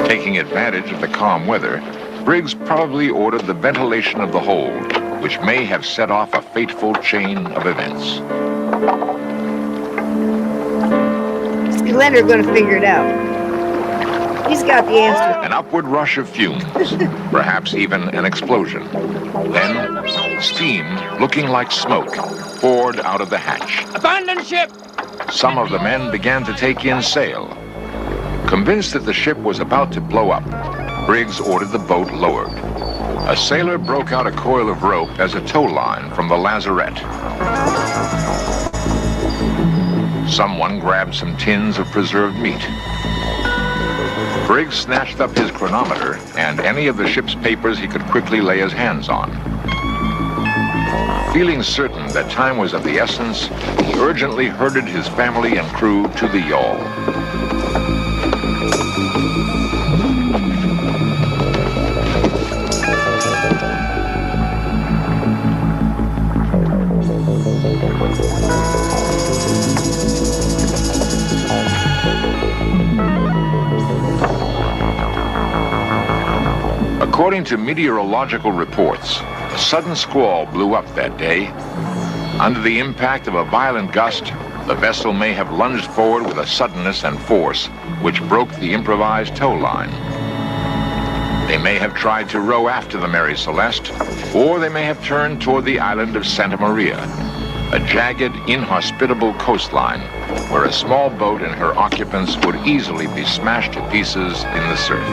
Taking advantage of the calm weather, Briggs probably ordered the ventilation of the hold, which may have set off a fateful chain of events. See, Leonard's going to figure it out. He's got the answer. An upward rush of fumes, perhaps even an explosion. Then, steam looking like smoke poured out of the hatch. Abandon ship! Some of the men began to take in sail. Convinced that the ship was about to blow up, Briggs ordered the boat lowered. A sailor broke out a coil of rope as a tow line from the lazarette. Someone grabbed some tins of preserved meat. Briggs snatched up his chronometer and any of the ship's papers he could quickly lay his hands on. Feeling certain that time was of the essence, he urgently herded his family and crew to the yawl. According to meteorological reports, a sudden squall blew up that day. Under the impact of a violent gust, the vessel may have lunged forward with a suddenness and force which broke the improvised tow line. They may have tried to row after the Mary Celeste, or they may have turned toward the island of Santa Maria, a jagged, inhospitable coastline where a small boat and her occupants would easily be smashed to pieces in the surf.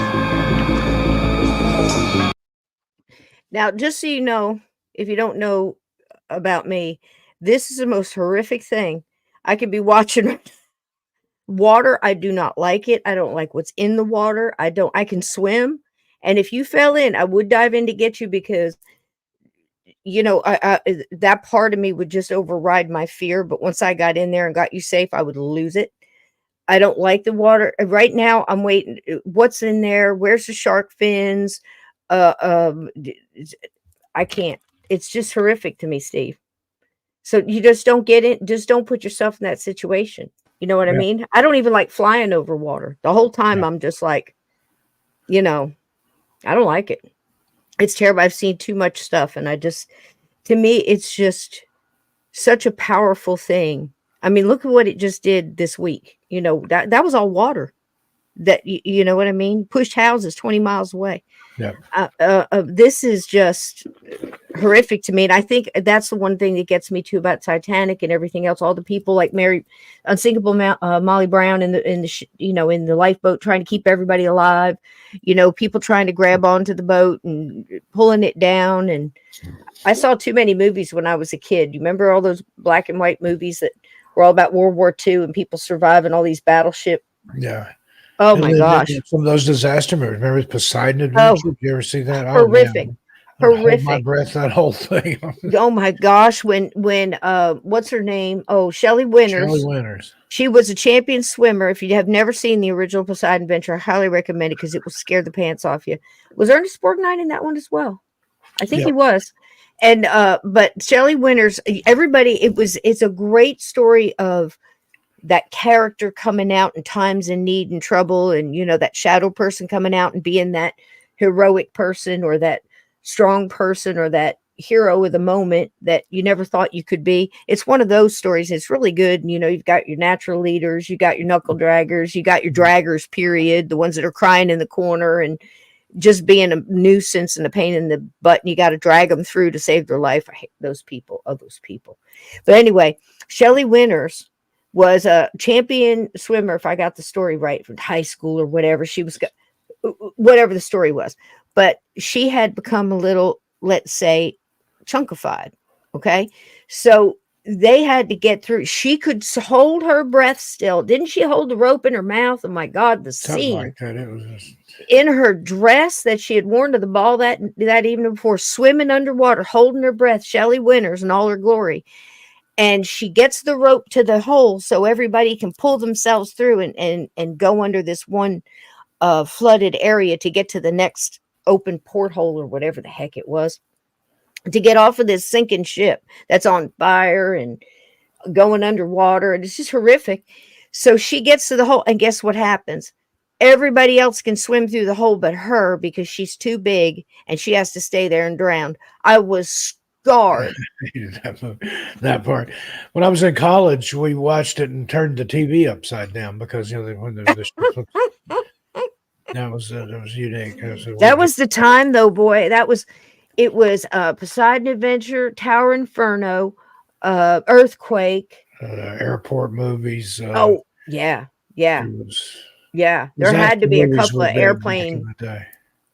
Now, just so you know, if you don't know about me, this is the most horrific thing. I could be watching water. I do not like it. I don't like what's in the water. I can swim. And if you fell in, I would dive in to get you because, you know, that part of me would just override my fear. But once I got in there and got you safe, I would lose it. I don't like the water. Right now, I'm waiting. What's in there? Where's the shark fins? I can't. It's just horrific to me, Steve. So you just don't get it. Just don't put yourself in that situation. You know what I mean? I don't even like flying over water. The whole time I'm just like, you know, I don't like it. It's terrible. I've seen too much stuff. And to me, it's just such a powerful thing. I mean, look at what it just did this week. You know, that was all water. That, you know what I mean? Pushed houses 20 miles away. Yeah. This is just horrific to me. And I think that's the one thing that gets me too about Titanic and everything else. All the people like Unsinkable Molly Brown in the lifeboat trying to keep everybody alive, you know, people trying to grab onto the boat and pulling it down. And I saw too many movies when I was a kid. You remember all those black and white movies that were all about World War II and people surviving all these battleship. Yeah. Oh my gosh! Some of those disaster movies. Remember Poseidon Adventure? Did you ever see that? Horrific, horrific. Hold my breath. That whole thing. Oh my gosh! When what's her name? Oh, Shelley Winters. Shelley Winters. She was a champion swimmer. If you have never seen the original Poseidon Adventure, I highly recommend it because it will scare the pants off you. Was Ernest Borgnine in that one as well? I think he was. And but Shelley Winters, everybody. It's a great story of that character coming out in times of need and trouble, and you know, that shadow person coming out and being that heroic person or that strong person or that hero of the moment that you never thought you could be. It's one of those stories. It's really good. And, you know, you've got your natural leaders, you got your knuckle draggers, you got your draggers, period, the ones that are crying in the corner and just being a nuisance and a pain in the butt, and you got to drag them through to save their life. I hate those people. But anyway, Shelley Winters was a champion swimmer, if I got the story right, from high school or whatever. She was, whatever the story was. But she had become a little, let's say, chunkified. Okay. So they had to get through. She could hold her breath still. Didn't she hold the rope in her mouth? Oh my God, the scene. Like that. It was just... in her dress that she had worn to the ball that evening before, swimming underwater, holding her breath, Shelley Winters in all her glory. And she gets the rope to the hole so everybody can pull themselves through and go under this one flooded area to get to the next open porthole or whatever the heck it was, to get off of this sinking ship that's on fire and going underwater. And it's just horrific. So she gets to the hole, and guess what happens? Everybody else can swim through the hole but her, because she's too big and she has to stay there and drown. I was scarred. That part. When I was in college, we watched it and turned the TV upside down because, you know, when that was unique. That was the time, though, boy. It was Poseidon Adventure, Tower Inferno, Earthquake. Airport movies. Oh, yeah. Yeah. Yeah. There had to be a couple of airplane.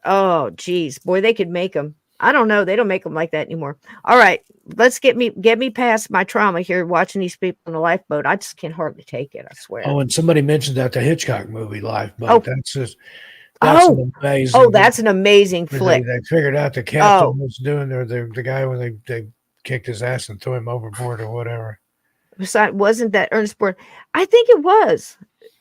Oh, geez. Boy, they could make them. I don't know. They don't make them like that anymore. All right. Let's get me past my trauma here watching these people in a lifeboat. I just can hardly take it. I swear. Oh, and somebody mentioned that the Hitchcock movie Lifeboat. Oh, that's an amazing. Oh, that's an amazing flick. They figured out the captain was doing the guy when they kicked his ass and threw him overboard or whatever. Wasn't that Ernest Borgnine? I think it was.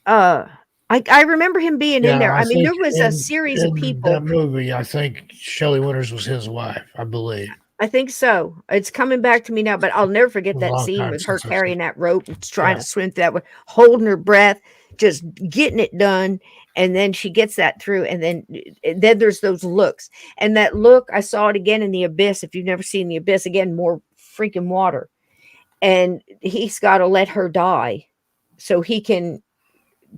I remember him being in there. I mean, there was a series of people. That movie, I think Shelley Winters was his wife, I believe. I think so. It's coming back to me now, but I'll never forget that scene with her carrying that rope and trying to swim through that way, holding her breath, just getting it done. And then she gets that through. And then there's those looks. And that look, I saw it again in The Abyss. If you've never seen The Abyss, again, more freaking water. And he's got to let her die so he can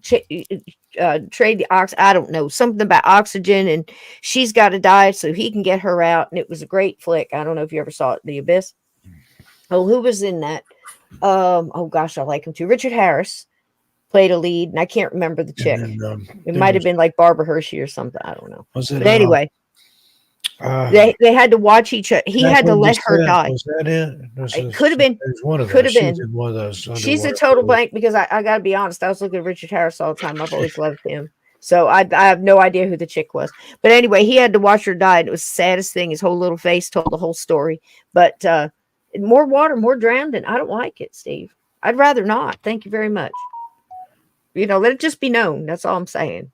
trade the I don't know, something about oxygen, and she's got to die so he can get her out. And it was a great flick. I don't know if you ever saw it, The Abyss. Oh, who was in that? Oh gosh, I like him too. Richard Harris played a lead, and I can't remember the chick. Then, it might have been like Barbara Hershey or something. I don't know. Was it? But anyway, they had to watch each other. He had to let her die. Was that it? It could have been. Could have been one of those. She's a total blank because I got to be honest. I was looking at Richard Harris all the time. I've always loved him. So I have no idea who the chick was. But anyway, he had to watch her die. And it was the saddest thing. His whole little face told the whole story. But more water, more drowning. I don't like it, Steve. I'd rather not. Thank you very much. Let it just be known. That's all I'm saying.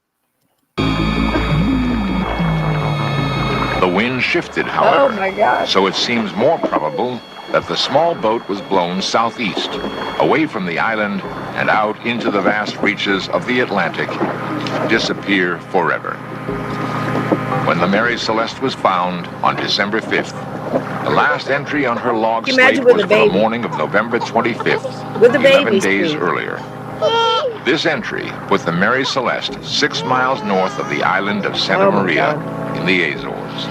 The wind shifted, however. Oh my gosh. So it seems more probable that the small boat was blown southeast, away from the island and out into the vast reaches of the Atlantic, to disappear forever. When the Mary Celeste was found on December 5th, the last entry on her log slate was for the morning of November 25th, with the 11 days earlier. This entry put the Mary Celeste 6 miles north of the island of Santa Maria in the Azores.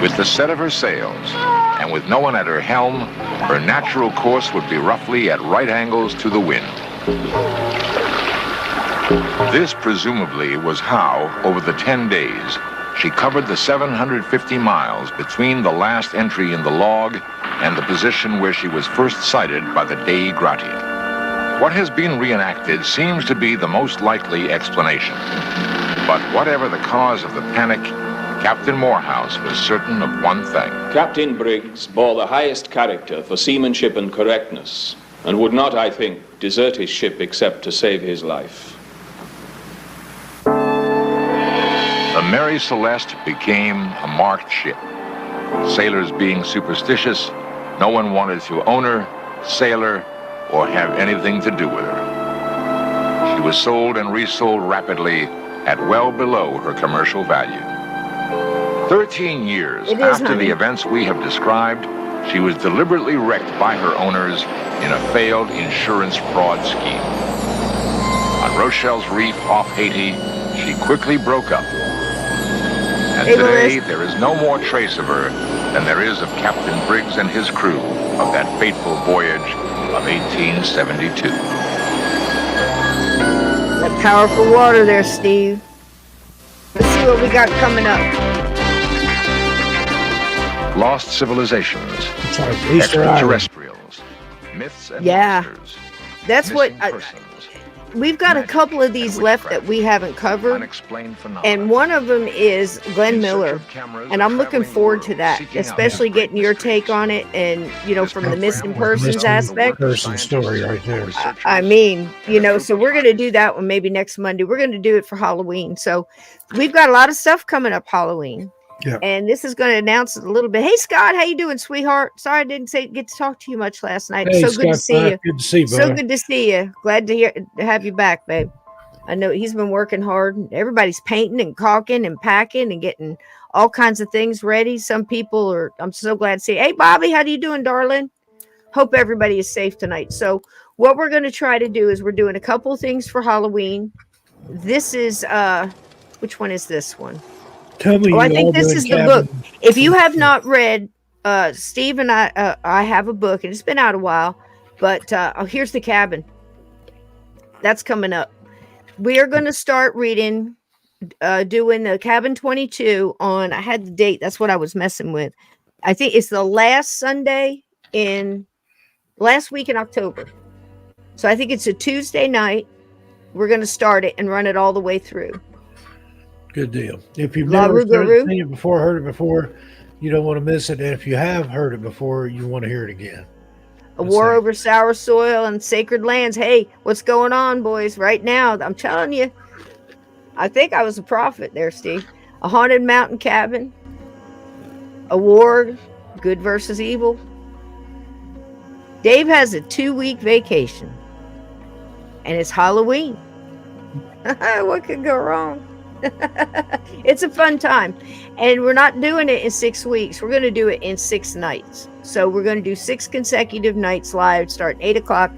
With the set of her sails, and with no one at her helm, her natural course would be roughly at right angles to the wind. This presumably was how, over the 10 days, she covered the 750 miles between the last entry in the log and the position where she was first sighted by the Dei Gratia. What has been reenacted seems to be the most likely explanation. But whatever the cause of the panic, Captain Morehouse was certain of one thing. Captain Briggs bore the highest character for seamanship and correctness, and would not, I think, desert his ship except to save his life. The Mary Celeste became a marked ship. Sailors being superstitious, no one wanted to own her, sail her, or have anything to do with her. She was sold and resold rapidly at well below her commercial value. 13 years after the events we have described, she was deliberately wrecked by her owners in a failed insurance fraud scheme. On Rochelle's Reef off Haiti, she quickly broke up. And today, there is no more trace of her than there is of Captain Briggs and his crew of that fateful voyage of 1872. That powerful water there, Steve. Let's see what we got coming up. Lost civilizations, extraterrestrials, myths and monsters. That's what we've got. A couple of these left that we haven't covered, and one of them is Glenn Miller, and I'm looking forward to that, especially getting your take on it, and from the missing persons aspect. Person story right there. I mean, so we're going to do that one maybe next Monday. We're going to do it for Halloween, so we've got a lot of stuff coming up Halloween. Yeah. And this is going to announce it a little bit. Hey, Scott, how you doing, sweetheart? Sorry I didn't get to talk to you much last night. Hey, so Scott, good to see you. Good to see you, so good to see you. Glad to have you back, babe. I know he's been working hard. Everybody's painting and caulking and packing and getting all kinds of things ready. Some people are. I'm so glad to see you. Hey, Bobby, how you doing, darling? Hope everybody is safe tonight. So what we're going to try to do is we're doing a couple things for Halloween. This is which one is this one? Tell me. I think this is the book. If you have not read Steve and I have a book, and it's been out a while, but here's the cabin. That's coming up. We are going to start reading, doing the cabin 22 on, I had the date. That's what I was messing with. I think it's the last Sunday last week in October. So I think it's a Tuesday night. We're going to start it and run it all the way through. Good deal. If you've never seen it before, heard it before, you don't want to miss it. And if you have heard it before, you want to hear it again. A war over sour soil and sacred lands. Hey, what's going on, boys? Right now, I'm telling you. I think I was a prophet there, Steve. A haunted mountain cabin. A war, good versus evil. Dave has a 2-week vacation. And it's Halloween. What could go wrong? It's a fun time. And we're not doing it in 6 weeks. We're going to do it in 6 nights. So we're going to do 6 consecutive nights live, starting 8 o'clock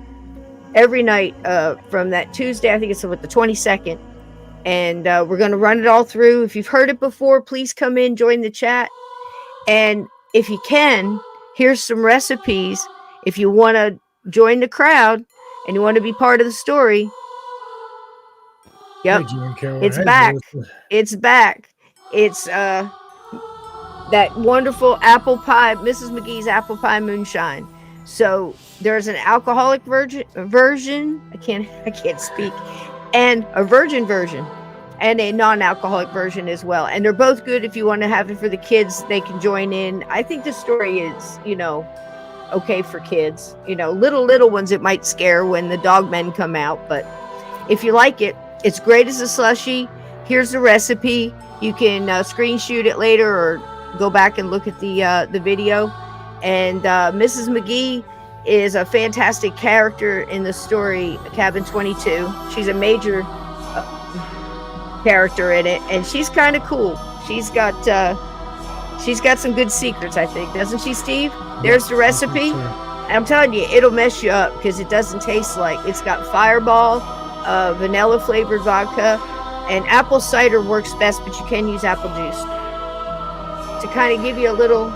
every night from that Tuesday. I think it's the 22nd. And we're going to run it all through. If you've heard it before, please come in, join the chat. And if you can, here's some recipes. If you want to join the crowd and you want to be part of the story. Yep, it's back. It's back. It's that wonderful apple pie, Mrs. McGee's apple pie moonshine. So there's an alcoholic version. I can't speak, and a virgin version, and a non-alcoholic version as well. And they're both good if you want to have it for the kids. They can join in. I think the story is, okay for kids. Little ones it might scare when the dog men come out, but if you like it. It's great as a slushie. Here's the recipe. You can screen shoot it later or go back and look at the video. And Mrs. McGee is a fantastic character in the story Cabin 22. She's a major character in it, and she's kind of cool. She's got some good secrets, I think, doesn't she, Steve? There's the recipe. I'm telling you, it'll mess you up because it doesn't taste like. It's got Fireball. Vanilla flavored vodka, and apple cider works best, but you can use apple juice to kind of give you a little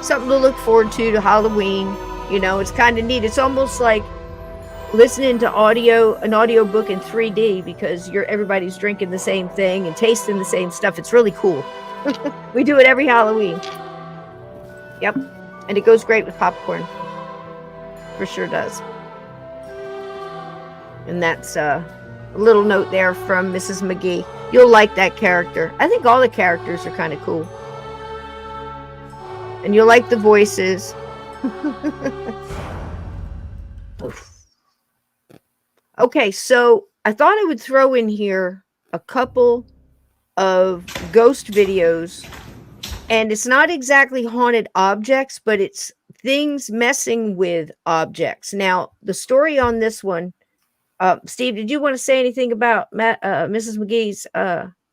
something to look forward to Halloween. It's kind of neat. It's almost like listening to an audio book in 3D because everybody's drinking the same thing and tasting the same stuff. It's really cool. We do it every Halloween. Yep, and it goes great with popcorn. For sure does. And that's a little note there from Mrs. McGee. You'll like that character. I think all the characters are kind of cool. And you'll like the voices. Okay, so I thought I would throw in here a couple of ghost videos. And it's not exactly haunted objects, but it's things messing with objects. Now, the story on this one, Steve, did you want to say anything about Mrs. McGee's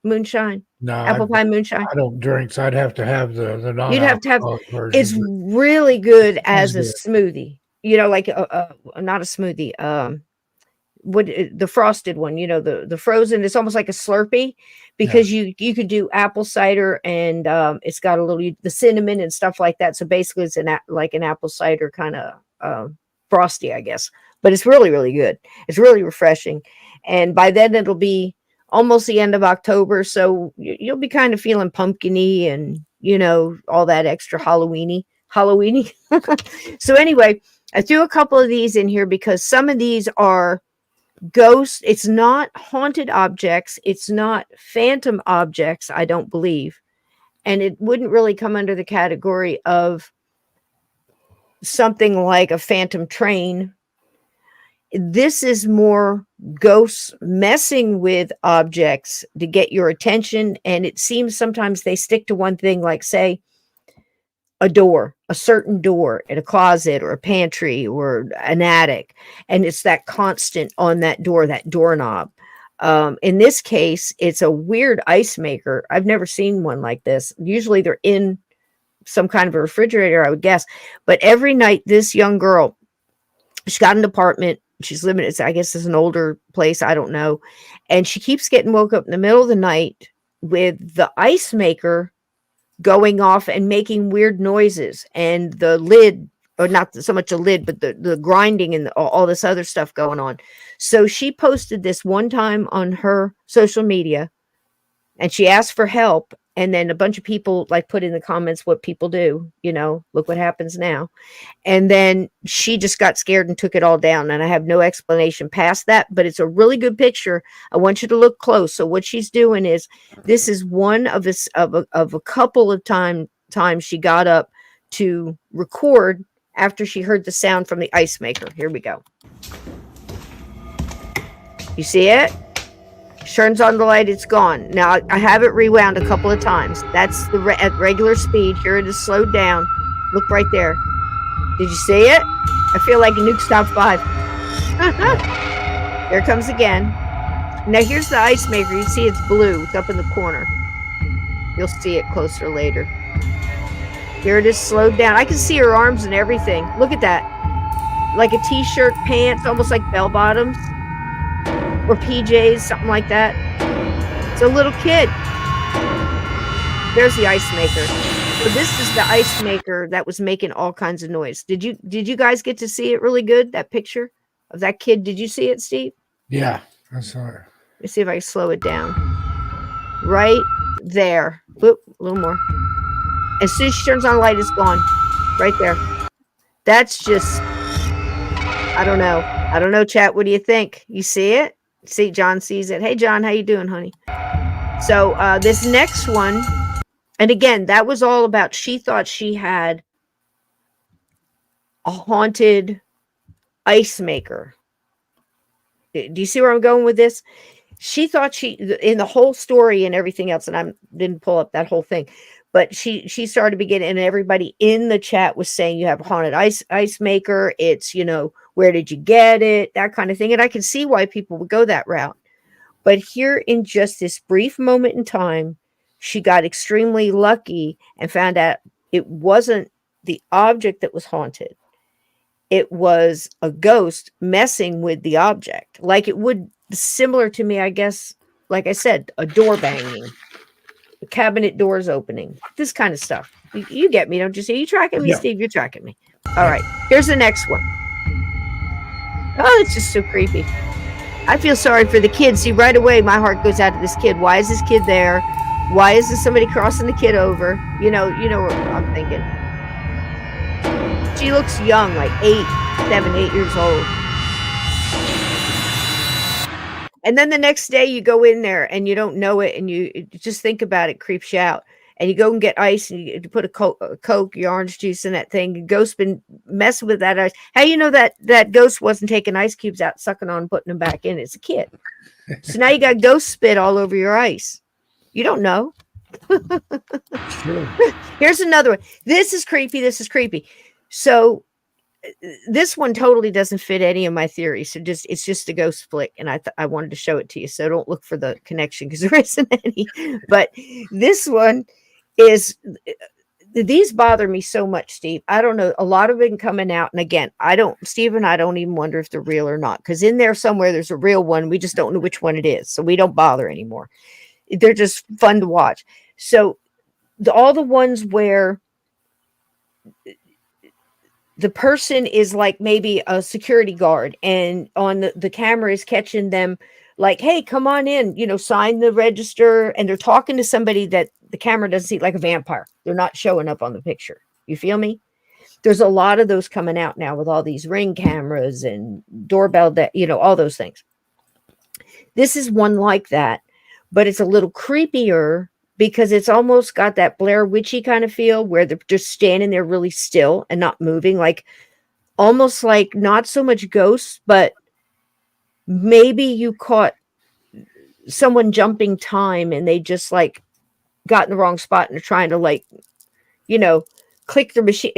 moonshine? No, apple pie moonshine. I don't drink, so I'd have to have the non-alcoholic You'd have to have. Version. It's really good as a smoothie. Like not a smoothie. The frosted one. The frozen. It's almost like a Slurpee because you could do apple cider and it's got a little the cinnamon and stuff like that. So basically, it's like an apple cider kind of frosty, I guess. But it's really, really good. It's really refreshing. And by then it'll be almost the end of October. So you'll be kind of feeling pumpkin-y and, all that extra Halloween-y. So anyway, I threw a couple of these in here because some of these are ghosts. It's not haunted objects. It's not phantom objects, I don't believe. And it wouldn't really come under the category of something like a phantom train. This is more ghosts messing with objects to get your attention. And it seems sometimes they stick to one thing, like say a door, a certain door in a closet or a pantry or an attic. And it's that constant on that door, that doorknob. In this case, it's a weird ice maker. I've never seen one like this. Usually they're in some kind of a refrigerator, I would guess. But every night, this young girl, she's got an apartment. She's living, I guess it's an older place. I don't know. And she keeps getting woke up in the middle of the night with the ice maker going off and making weird noises, and the lid, or not so much a lid, but the grinding and all this other stuff going on. So she posted this one time on her social media, and she asked for help. And then a bunch of people like put in the comments what people do, look what happens now. And then she just got scared and took it all down. And I have no explanation past that, but it's a really good picture. I want you to look close. So what she's doing is, this is one of a couple of times she got up to record after she heard the sound from the ice maker. Here we go. You see it? Turns on the light, it's gone. Now, I have it rewound a couple of times. That's at regular speed. Here it is slowed down. Look right there. Did you see it? I feel like a nuke stop 5. There it comes again. Now, here's the ice maker. You see it's blue. It's up in the corner. You'll see it closer later. Here it is slowed down. I can see her arms and everything. Look at that. Like a t-shirt, pants, almost like bell bottoms. Or PJs, something like that. It's a little kid. There's the ice maker. So this is the ice maker that was making all kinds of noise. Did you guys get to see it really good, that picture of that kid? Did you see it, Steve? Yeah, I saw it. Let's see if I can slow it down. Right there. Whoop, a little more. As soon as she turns on the light, it's gone. Right there. That's just, I don't know. I don't know, chat. What do you think? You see it? See, John sees it. Hey, John, how you doing, honey? So this next one, and again, that was all about, she thought she had a haunted ice maker. Do you see where I'm going with this? She thought in the whole story and everything else, and I didn't pull up that whole thing, but she started beginning, and everybody in the chat was saying, you have a haunted ice maker. It's, where did you get it? That kind of thing. And I can see why people would go that route. But here in just this brief moment in time, she got extremely lucky and found out it wasn't the object that was haunted. It was a ghost messing with the object. Like it would, similar to me, I guess, like I said, a door banging, cabinet doors opening, this kind of stuff. You get me, don't you see? Are you tracking me, yeah. Steve? You're tracking me. All right. Here's the next one. Oh, it's just so creepy. I feel sorry for the kid. See, right away, my heart goes out to this kid. Why is this kid there? Why is there somebody crossing the kid over? You know what I'm thinking. She looks young, like 8 years old. And then the next day you go in there and you don't know it, and you just think about it, creeps you out. And you go and get ice, and you put a Coke, your orange juice in that thing. The ghost been messing with that ice. How you know that ghost wasn't taking ice cubes out, sucking on, putting them back in? It's a kid. So now you got ghost spit all over your ice. You don't know. Sure. Here's another one. This is creepy. So this one totally doesn't fit any of my theories. So it's just a ghost flick, and I wanted to show it to you. So don't look for the connection because there isn't any. But this one is, these bother me so much, Steve. I don't know. A lot of them coming out, and again, Steve and I don't even wonder if they're real or not, because in there somewhere there's a real one. We just don't know which one it is, so we don't bother anymore. They're just fun to watch. So all the ones where the person is like maybe a security guard, and on the camera is catching them like, hey, come on in, sign the register. And they're talking to somebody that the camera doesn't see, like a vampire. They're not showing up on the picture. You feel me? There's a lot of those coming out now with all these Ring cameras and doorbell, all those things. This is one like that, but it's a little creepier because it's almost got that Blair Witchy kind of feel where they're just standing there really still and not moving, like almost like not so much ghosts, but maybe you caught someone jumping time and they just like got in the wrong spot and they're trying to click their machine.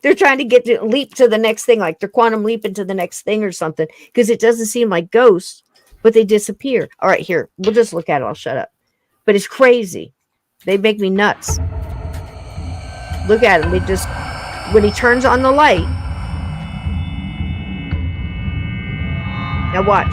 They're trying to get to leap to the next thing, like they're quantum leaping to the next thing or something, because it doesn't seem like ghosts, but they disappear. All right, here, we'll just look at it. I'll shut up. But it's crazy. They make me nuts. Look at him. They just, when he turns on the light. Now watch.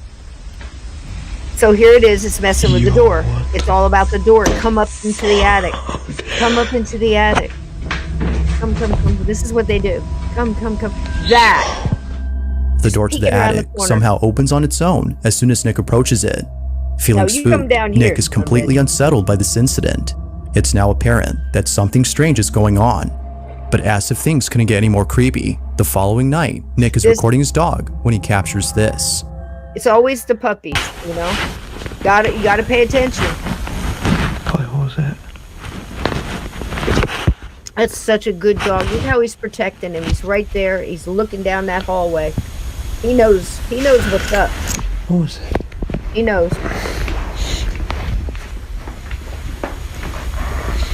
So here it is. It's messing with the door. It's all about the door. Come up into the attic. Come up into the attic. Come. This is what they do. Come. That. The door to the attic somehow opens on its own as soon as Nick approaches it. Feeling spooked, Nick is completely unsettled by this incident. It's now apparent that something strange is going on. But as if things couldn't get any more creepy, the following night, Nick is recording his dog when he captures this. It's always the puppies, you know? You gotta pay attention. What was that? That's such a good dog. Look how he's protecting him. He's right there. He's looking down that hallway. He knows what's up. What was that? He knows.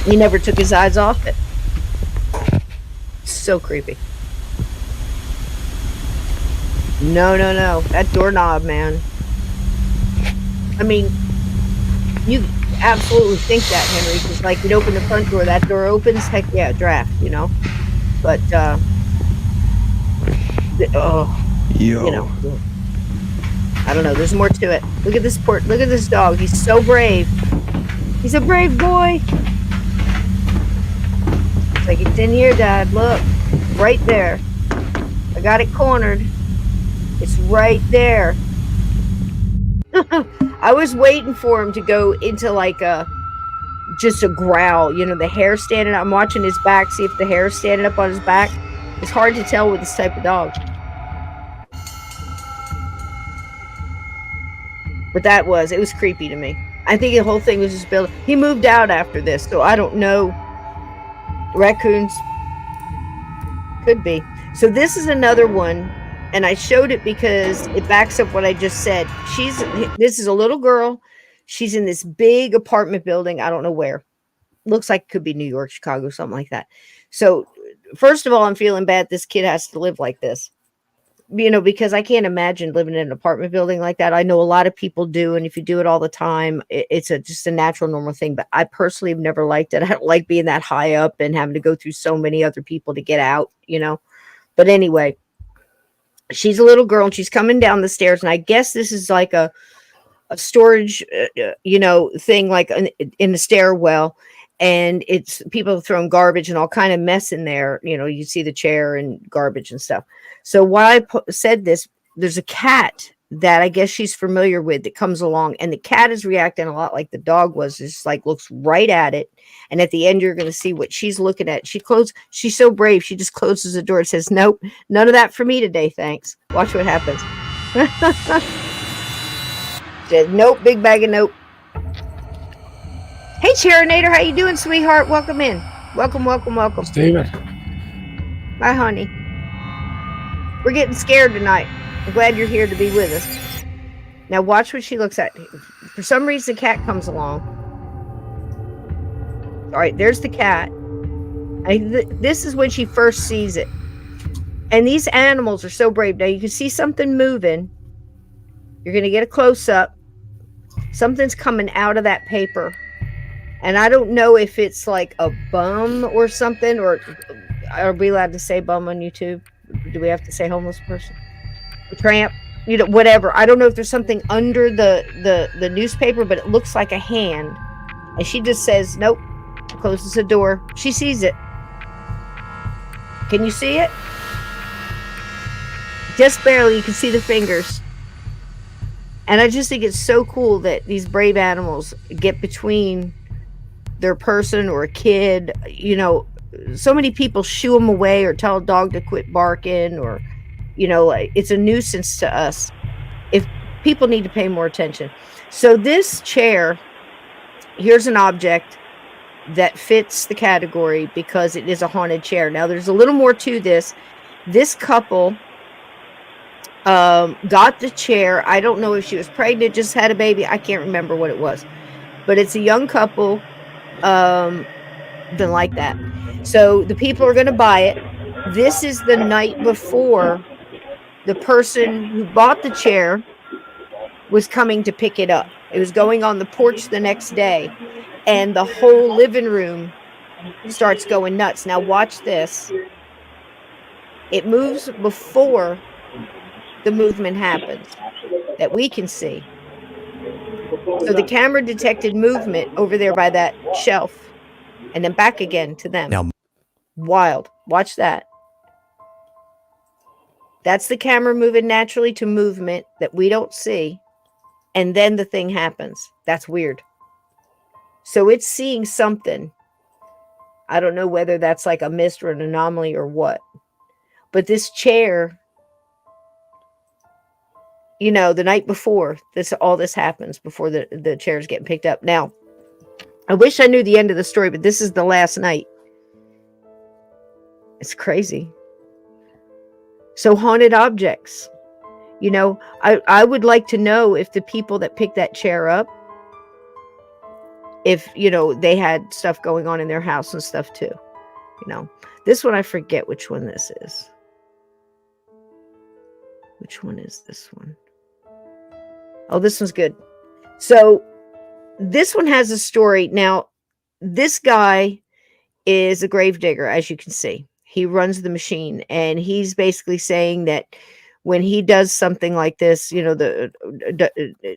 He never took his eyes off it. So creepy. No. That doorknob, man. I mean, you absolutely think that, Henry, because like you'd open the front door, that door opens, heck yeah, draft, you know. But you know, I don't know. There's more to it. Look at this look at this dog. He's so brave. He's a brave boy. It's like it's in here, Dad. Look, right there. I got it cornered. It's right there. I was waiting for him to go into like just a growl, you know, the hair standing up. I'm watching his back, see if the hair is standing up on his back. It's hard to tell with this type of dog. But it was creepy to me. I think the whole thing was just built. He moved out after this, so I don't know. Raccoons could be. So this is another one, and I showed it because it backs up what I just said. This is a little girl. She's in this big apartment building. I don't know where. Looks like it could be New York, Chicago, something like that. So first of all, I'm feeling bad this kid has to live like this. You know, because I can't imagine living in an apartment building like that. I know a lot of people do, and if you do it all the time, it's just a natural, normal thing. But I personally have never liked it. I don't like being that high up and having to go through so many other people to get out, you know. But anyway, she's a little girl, and she's coming down the stairs, and I guess this is like a storage, you know, thing, like in the stairwell. And it's people throwing garbage and all kind of mess in there. You know, you see the chair and garbage and stuff. So why I said this, there's a cat that I guess she's familiar with that comes along, and the cat is reacting a lot like the dog was. It's like looks right at it. And at the end, you're going to see what she's looking at. She's so brave. She just closes the door and says, nope, none of that for me today. Thanks. Watch what happens. Said, nope, big bag of nope. Hey, Charinator, how you doing, sweetheart? Welcome in. Welcome. Steven. Bye, honey. We're getting scared tonight. I'm glad you're here to be with us. Now watch what she looks at. For some reason, the cat comes along. All right, there's the cat. This is when she first sees it. And these animals are so brave. Now you can see something moving. You're going to get a close-up. Something's coming out of that paper. And I don't know if it's like a bum or something, or are we allowed to say bum on YouTube? Do we have to say homeless person? A tramp? You know, whatever. I don't know if there's something under the newspaper, but it looks like a hand. And she just says, nope, closes the door. She sees it. Can you see it? Just barely. You can see the fingers. And I just think it's so cool that these brave animals get between their person or a kid. You know, so many people shoo them away or tell a dog to quit barking, or, you know, like, it's a nuisance to us. If people need to pay more attention. So this chair, here's an object that fits the category because it is a haunted chair. Now there's a little more to this. This couple got the chair. I don't know if she was pregnant, just had a baby. I can't remember what it was, but it's a young couple. Than like that. So the people are going to buy it. This is the night before the person who bought the chair was coming to pick it up. It was going on the porch the next day, and the whole living room starts going nuts. Now watch this. It moves before the movement happens that we can see. So the camera detected movement over there by that shelf and then back again to them. Now, wild. Watch that. That's the camera moving naturally to movement that we don't see. And then the thing happens. That's weird. So it's seeing something. I don't know whether that's like a mist or an anomaly or what. But this chair, you know, the night before, all this happens before the chair's getting picked up. Now, I wish I knew the end of the story, but this is the last night. It's crazy. So haunted objects. You know, I would like to know if the people that picked that chair up, if, you know, they had stuff going on in their house and stuff too. You know, this one, I forget which one this is. Which one is this one? Oh, this one's good. So this one has a story. Now, this guy is a grave digger, as you can see. He runs the machine, and he's basically saying that when he does something like this, you know,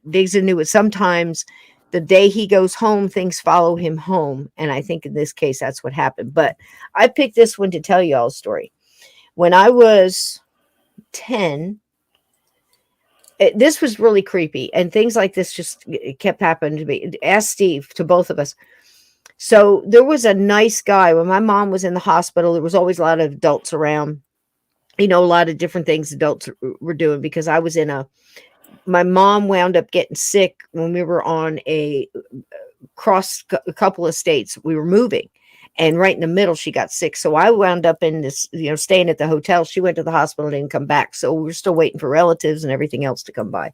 digs into it, sometimes the day he goes home, things follow him home. And I think in this case, that's what happened. But I picked this one to tell you all a story. When I was 10, this was really creepy. And things like this just kept happening to me. Ask Steve, to both of us. So there was a nice guy. When my mom was in the hospital, there was always a lot of adults around. You know, a lot of different things adults were doing, because I was my mom wound up getting sick when we were on a couple of states. We were moving, and right in the middle, she got sick. So I wound up in this, you know, staying at the hotel. She went to the hospital, didn't come back. So we were still waiting for relatives and everything else to come by.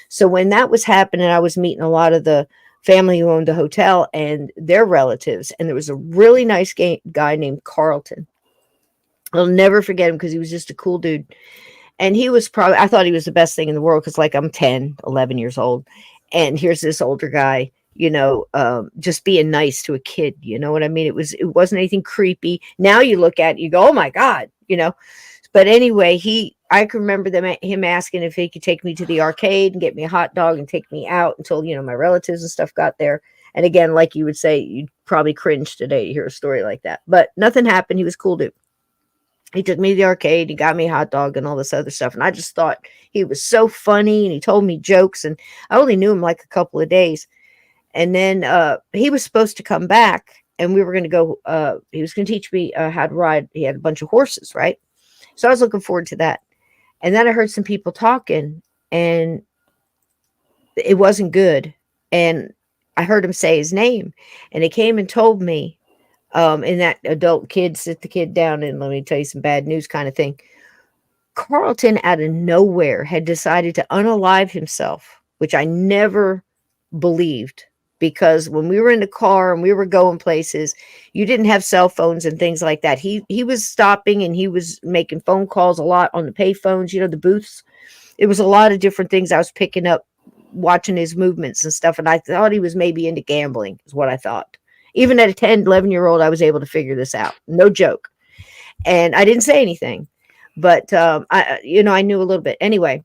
So when that was happening, I was meeting a lot of the family who owned the hotel and their relatives. And there was a really nice guy named Carlton. I'll never forget him because he was just a cool dude. And he was probably, I thought he was the best thing in the world, because like I'm 10, 11 years old. And here's this older guy, you know, just being nice to a kid. You know what I mean? It wasn't anything creepy. Now you look at it, you go, oh my God, you know. But anyway, I can remember him asking if he could take me to the arcade and get me a hot dog and take me out until, you know, my relatives and stuff got there. And again, like you would say, you'd probably cringe today to hear a story like that. But nothing happened. He was a cool dude. He took me to the arcade. He got me a hot dog and all this other stuff. And I just thought he was so funny, and he told me jokes. And I only knew him like a couple of days. And then he was supposed to come back, and we were going to go. He was going to teach me how to ride. He had a bunch of horses, right? So I was looking forward to that. And then I heard some people talking, and it wasn't good. And I heard him say his name, and he came and told me, in that adult kid, sit the kid down and let me tell you some bad news kind of thing. Carlton out of nowhere had decided to unalive himself, which I never believed, because when we were in the car and we were going places, you didn't have cell phones and things like that. He was stopping, and he was making phone calls a lot on the pay phones, you know, the booths. It was a lot of different things I was picking up, watching his movements and stuff. And I thought he was maybe into gambling, is what I thought. Even at a 10, 11-year-old, I was able to figure this out. No joke. And I didn't say anything, but I knew a little bit. Anyway,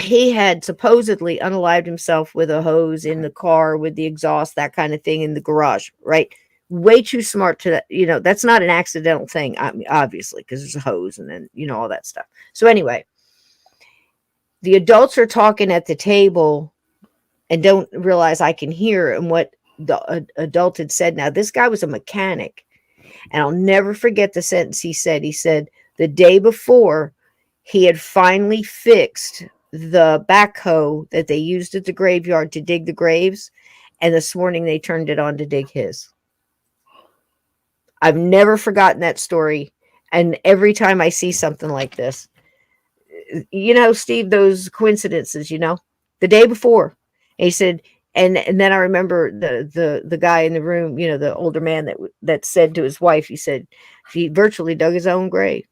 he had supposedly unalived himself with a hose in the car with the exhaust, that kind of thing, in the garage, right? Way too smart to that. You know, that's not an accidental thing, obviously, because there's a hose and then, you know, all that stuff. So anyway, the adults are talking at the table and don't realize I can hear, and what the adult had said. Now, this guy was a mechanic, and I'll never forget the sentence he said. He said the day before, he had finally fixed the backhoe that they used at the graveyard to dig the graves, and this morning they turned it on to dig his. I've never forgotten that story, and every time I see something like this, you know, Steve, those coincidences, you know, the day before, and he said, and then I remember the guy in the room, you know, the older man that said to his wife, he said he virtually dug his own grave,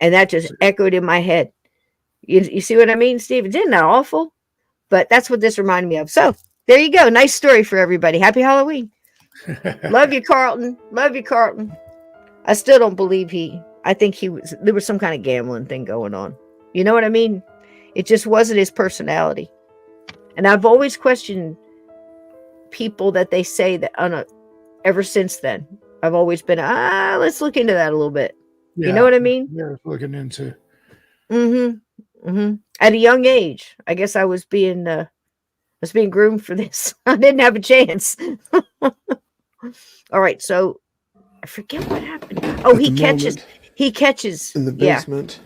and that just echoed in my head. You see what I mean, Steve? Isn't that awful? But that's what this reminded me of. So there you go. Nice story for everybody. Happy Halloween. Love you, Carlton. Love you, Carlton. I still don't believe I think there was some kind of gambling thing going on. You know what I mean? It just wasn't his personality. And I've always questioned people that they say that ever since then, I've always been, let's look into that a little bit. Yeah, you know what I mean? Yeah, looking into. At a young age, I guess I was being groomed for this. I didn't have a chance. All right, so I forget what happened. Oh, he catches in the basement.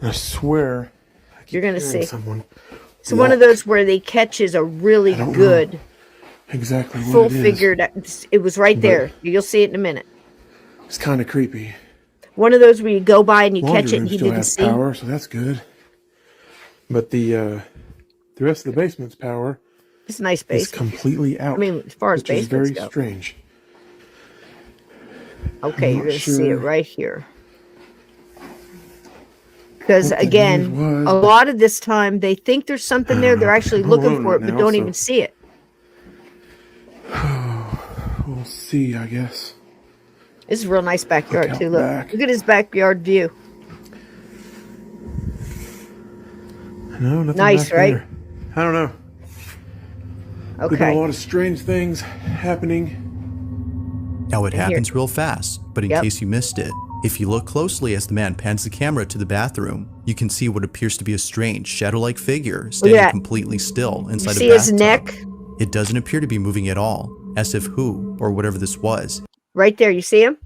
I swear, you're gonna see someone. So one of those where the catches are really good. Exactly. Full figured. It was right there. You'll see it in a minute. It's kind of creepy. One of those where you go by and you catch it and he didn't see. Power, so that's good. But the rest of the basement's power. It's a nice basement. It's completely out. I mean, as far as basements go. Which is very strange. Okay, you're going to see it right here. Because again, a lot of this time they think there's something there. They're actually looking for it, but don't even see it. We'll see, I guess. This is a real nice backyard too. Look at his backyard view. No, nothing nice, back right? There. I don't know. Okay. There's a lot of strange things happening. Now it happens real fast, but in case you missed it, if you look closely as the man pans the camera to the bathroom, you can see what appears to be a strange shadow-like figure standing completely still inside a bathtub. See his neck? It doesn't appear to be moving at all, as if who or whatever this was. Right there, you see him?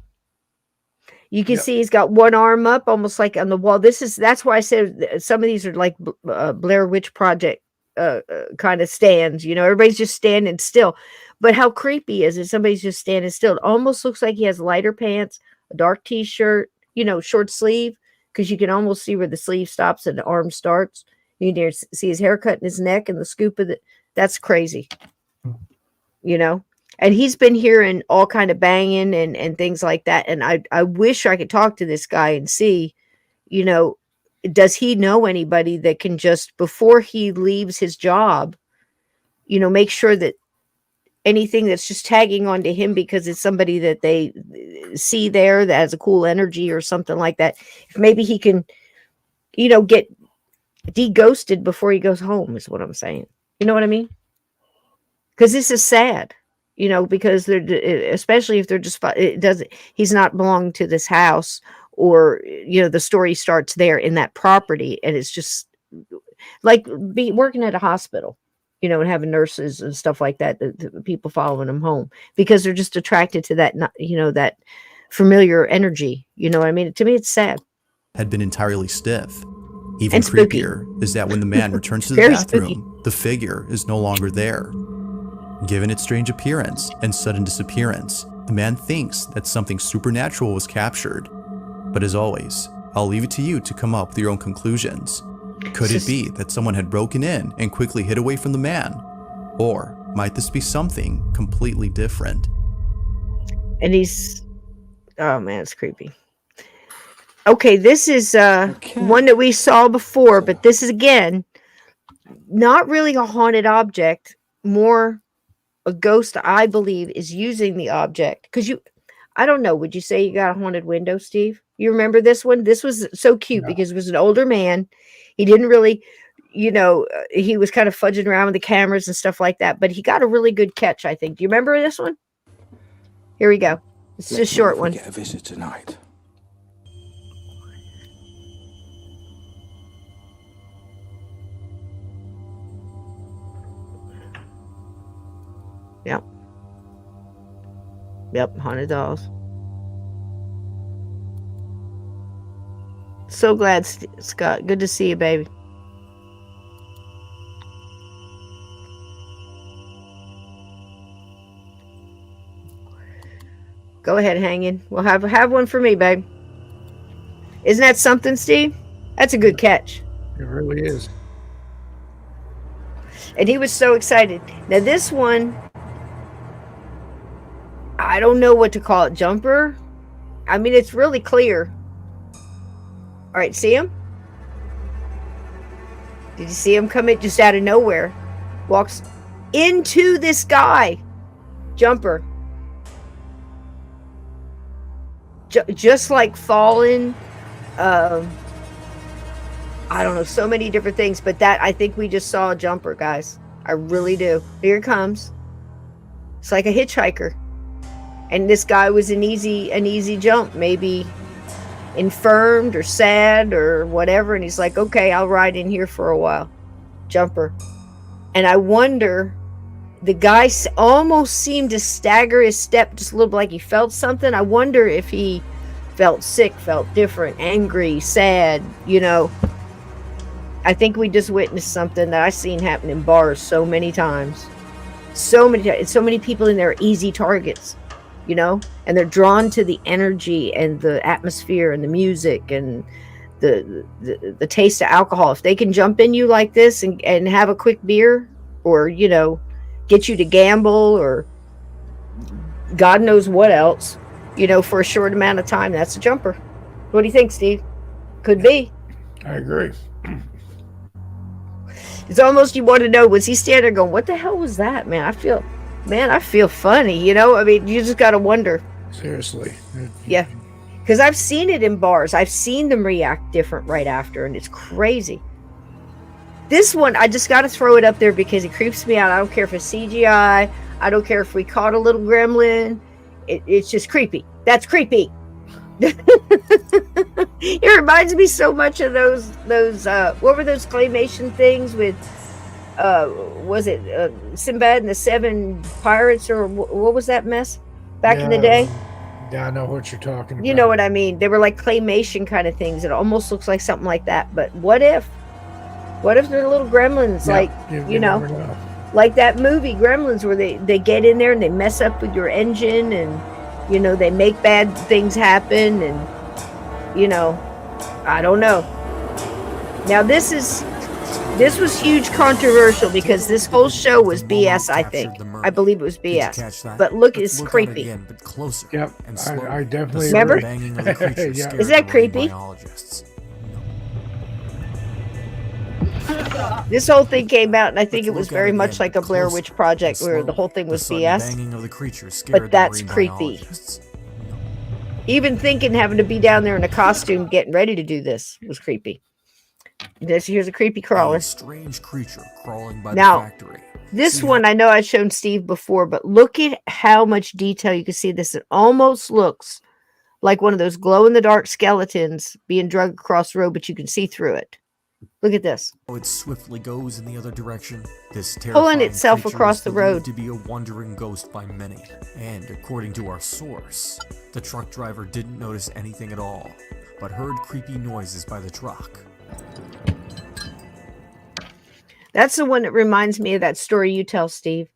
You can see he's got one arm up, almost like on the wall. That's why I said some of these are like Blair Witch Project kind of stands. You know, everybody's just standing still. But how creepy is it? Somebody's just standing still. It almost looks like he has lighter pants, a dark t-shirt, you know, short sleeve, because you can almost see where the sleeve stops and the arm starts. You can see his haircut and his neck and the scoop of it. That's crazy. You know? And he's been hearing all kind of banging and things like that. And I wish I could talk to this guy and see, you know, does he know anybody that can just, before he leaves his job, you know, make sure that anything that's just tagging onto him because it's somebody that they see there that has a cool energy or something like that. If maybe he can, you know, get de-ghosted before he goes home is what I'm saying. You know what I mean? Because this is sad. You know, because they're, especially if they're just, he's not belonging to this house, or, you know, the story starts there in that property. And it's just like working at a hospital, you know, and having nurses and stuff like that, the people following them home because they're just attracted to that, you know, that familiar energy. You know what I mean? To me, it's sad. Had been entirely stiff. Even creepier is that when the man returns to the bathroom, the figure is no longer there. Given its strange appearance and sudden disappearance, the man thinks that something supernatural was captured. But as always, I'll leave it to you to come up with your own conclusions. Could it be that someone had broken in and quickly hid away from the man? Or might this be something completely different? And he's, oh man, it's creepy. Okay, this is one that we saw before, but this is again, not really a haunted object, more a ghost, I believe, is using the object. Because I don't know, would you say you got a haunted window, Steve? You remember this one? This was so cute because it was an older man. He didn't really, you know, he was kind of fudging around with the cameras and stuff like that, but he got a really good catch, I think. Do you remember this one? Here we go. It's just a short one. Get a visit tonight. Yep, haunted dolls. So glad, Scott. Good to see you, baby. Go ahead, hanging. We'll have one for me, babe. Isn't that something, Steve? That's a good catch. It really is. And he was so excited. Now this one, I don't know what to call it. Jumper? I mean, it's really clear. All right, see him? Did you see him come in just out of nowhere? Walks into this guy. Jumper. Just like fallen. I don't know, so many different things. But that, I think we just saw a jumper, guys. I really do. Here it comes. It's like a hitchhiker. And this guy was an easy jump, maybe infirmed or sad or whatever. And he's like, okay, I'll ride in here for a while. Jumper. And I wonder, the guy almost seemed to stagger his step just a little bit, like he felt something. I wonder if he felt sick, felt different, angry, sad, you know. I think we just witnessed something that I've seen happen in bars so many times. So many people in there are easy targets, you know, and they're drawn to the energy and the atmosphere and the music and the taste of alcohol. If they can jump in you like this and have a quick beer, or, you know, get you to gamble, or God knows what else, you know, for a short amount of time, that's a jumper. What do you think, Steve? Could be. I agree. It's almost, you want to know, was he standing there going, what the hell was that, man? I feel funny, you know? I mean, you just got to wonder. Seriously. Yeah. Because I've seen it in bars. I've seen them react different right after, and it's crazy. This one, I just got to throw it up there because it creeps me out. I don't care if it's CGI. I don't care if we caught a little gremlin. It's just creepy. That's creepy. It reminds me so much of those what were those claymation things with was it Sinbad and the Seven Pirates, or what was that mess back in the day? Yeah, I know what you're talking about. You know what I mean? They were like claymation kind of things. It almost looks like something like that. But what if they're little gremlins, like, you know, like that movie Gremlins, where they get in there and they mess up with your engine, and, you know, they make bad things happen, and, you know, I don't know. Now this was huge controversial because this whole show was BS, I think. I believe it was BS. But look, it's creepy. Yep, I definitely remember. Yeah. Is that creepy? This whole thing came out, and I think it was very much like a Blair Witch Project, where the whole thing was BS. But that's creepy. Even thinking having to be down there in a costume getting ready to do this was creepy. Here's a creepy crawler. A strange creature crawling by now, the factory. This one I know I've shown Steve before, but look at how much detail you can see this. It almost looks like one of those glow-in-the-dark skeletons being dragged across the road, but you can see through it. Look at this. It swiftly goes in the other direction. This pulling itself across the road. To be a wandering ghost by many, and according to our source, the truck driver didn't notice anything at all, but heard creepy noises by the truck. That's the one that reminds me of that story you tell, Steve,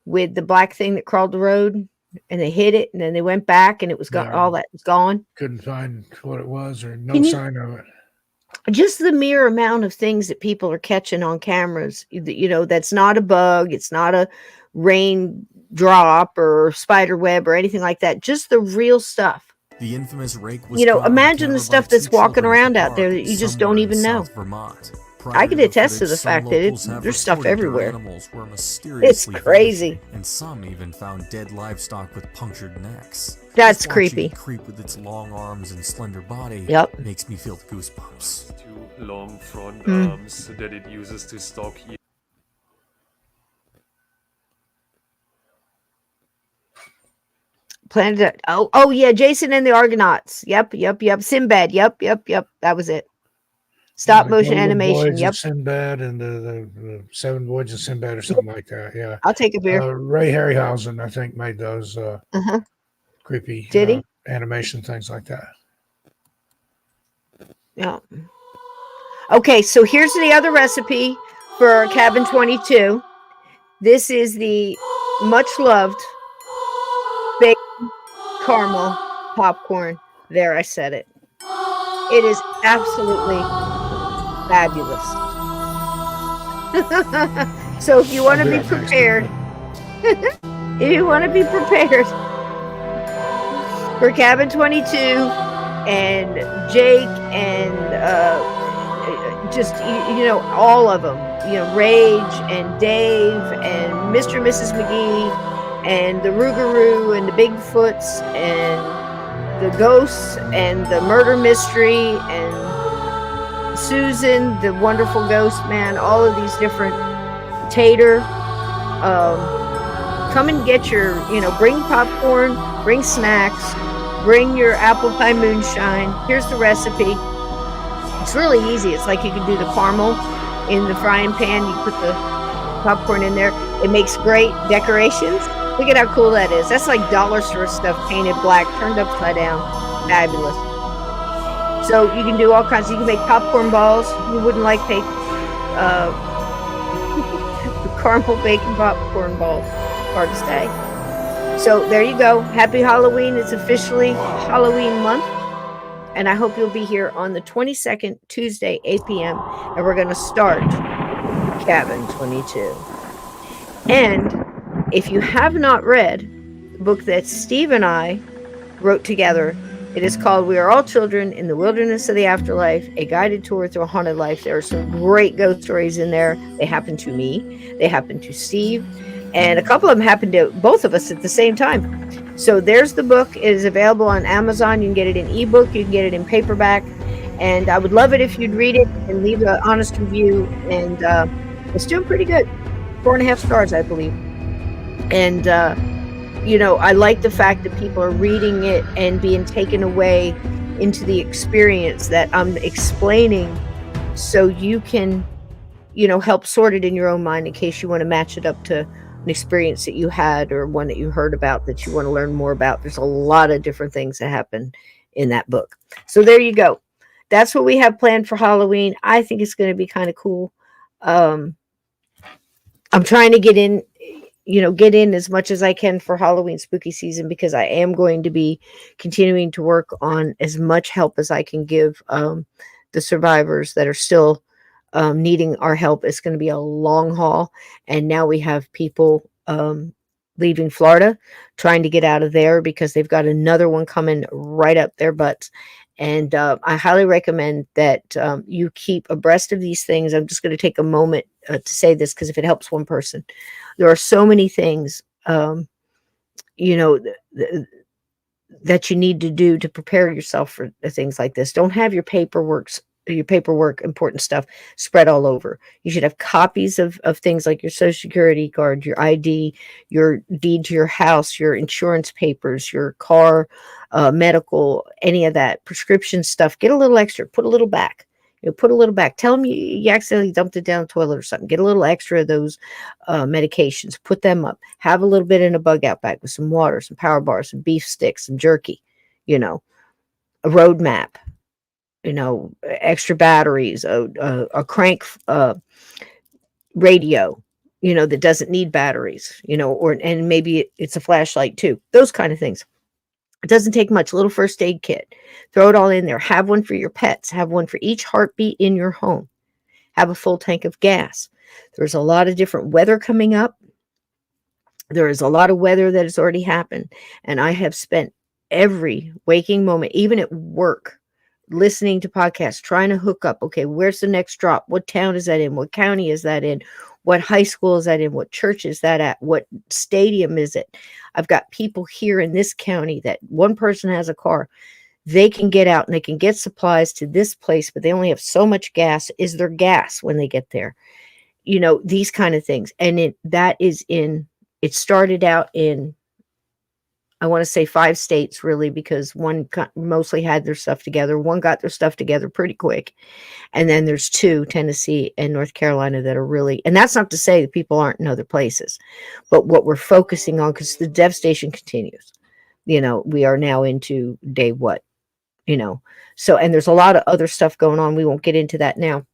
with the black thing that crawled the road, and they hit it, and then they went back, and it was gone. All that was gone. Couldn't find what it was, or no sign of it. Just the mere amount of things that people are catching on cameras, you know, that's not a bug, it's not a raindrop or spider web or anything like that. Just the real stuff. The infamous rake was, you know, imagine the stuff that's walking around out there that you just don't even know. I can attest to the fact that there's stuff everywhere. It's crazy. And some even found dead livestock with punctured necks. That's creepy. Creep with its long arms and slender body. Yep. Makes me feel goosebumps. Two long front arms that it uses to stalk you. Planet. Oh yeah, Jason and the Argonauts. Yep. Sinbad. Yep. That was it. Stop motion animation. Yep. Sinbad and the Seven Voyages of Sinbad or something like that. Yeah. I'll take a beer. Ray Harryhausen, I think, made those creepy animation things like that. Yeah. Okay, so here's the other recipe for Cabin 22. This is the much loved bacon caramel popcorn. There, I said it. It is absolutely fabulous. So if you want to be prepared, for Cabin 22 and Jake and just, you know, all of them, you know, Rage and Dave and Mr. and Mrs. McGee and the Rougarou and the Bigfoots and the ghosts and the murder mystery and Susan, the wonderful ghost man, all of these different Tater, come and get your, bring popcorn, bring snacks, bring your apple pie moonshine. Here's the recipe. It's really easy. It's like you can do the caramel in the frying pan. You put the popcorn in there. It makes great decorations. Look at how cool that is. That's like dollar store stuff painted black, turned upside down. Fabulous. So you can do all kinds. You can make popcorn balls. You wouldn't like caramel bacon popcorn balls. Hard to say. So there you go. Happy Halloween. It's officially Halloween month. And I hope you'll be here on the 22nd, Tuesday, 8 p.m. And we're going to start Cabin 22. And if you have not read the book that Steve and I wrote together, it is called We Are All Children in the Wilderness of the Afterlife, A Guided Tour Through a Haunted Life. There are some great ghost stories in there. They happened to me. They happened to Steve. And a couple of them happened to both of us at the same time. So there's the book. It is available on Amazon. You can get it in ebook. You can get it in paperback. And I would love it if you'd read it and leave an honest review. And it's doing pretty good. 4.5 stars, I believe. And, I like the fact that people are reading it and being taken away into the experience that I'm explaining so you can, help sort it in your own mind in case you want to match it up to an experience that you had or one that you heard about that you want to learn more about. There's a lot of different things that happen in that book. So there you go. That's what we have planned for Halloween. I think it's going to be kind of cool. I'm trying to get in as much as I can for Halloween spooky season, because I am going to be continuing to work on as much help as I can give the survivors that are still needing our help. It's going to be a long haul. And now we have people leaving Florida, trying to get out of there because they've got another one coming right up their butts. And I highly recommend that you keep abreast of these things. I'm just going to take a moment to say this, because if it helps one person, there are so many things, that you need to do to prepare yourself for things like this. Don't have your paperwork, important stuff spread all over. You should have copies of things like your Social Security card, your ID, your deed to your house, your insurance papers, your car, medical, any of that, prescription stuff. Get a little extra, put a little back. Put a little back. Tell them you accidentally dumped it down the toilet or something. Get a little extra of those medications. Put them up. Have a little bit in a bug out bag with some water, some power bars, some beef sticks, some jerky. A road map. Extra batteries. A crank radio. That doesn't need batteries. And maybe it's a flashlight too. Those kind of things. It doesn't take much. A little first aid kit. Throw it all in there. Have one for your pets. Have one for each heartbeat in your home. Have a full tank of gas. There's a lot of different weather coming up. There is a lot of weather that has already happened. And I have spent every waking moment, even at work, listening to podcasts, trying to hook up. Okay, where's the next drop? What town is that in? What county is that in? What high school is that in? What church is that at? What stadium is it? I've got people here in this county that one person has a car. They can get out and they can get supplies to this place, but they only have so much gas. Is there gas when they get there? These kind of things. And it started out in, I want to say 5 states really, because one mostly had their stuff together. One got their stuff together pretty quick. And then there's 2, Tennessee and North Carolina, that are really, and that's not to say that people aren't in other places, but what we're focusing on, because the devastation continues, we are now into day what, so, and there's a lot of other stuff going on. We won't get into that now,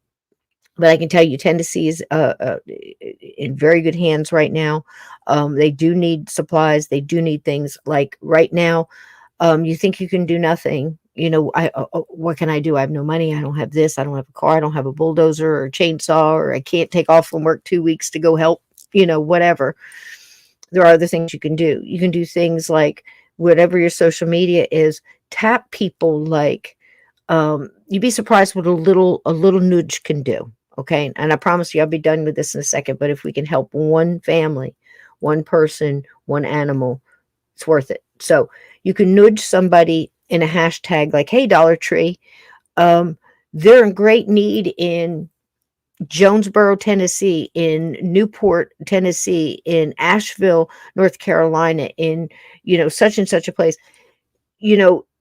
but I can tell you Tennessee is in very good hands right now. They do need supplies. They do need things like right now. You think you can do nothing. What can I do? I have no money. I don't have this. I don't have a car. I don't have a bulldozer or a chainsaw, or I can't take off from work 2 weeks to go help, whatever. There are other things you can do. You can do things like whatever your social media is, tap people like, you'd be surprised what a little nudge can do. Okay. And I promise you, I'll be done with this in a second, but if we can help one family, one person, one animal, it's worth it. So you can nudge somebody in a hashtag like, hey, Dollar Tree. They're in great need in, Jonesboro, Tennessee, in Newport, Tennessee, in Asheville, North Carolina, in, such and such a place.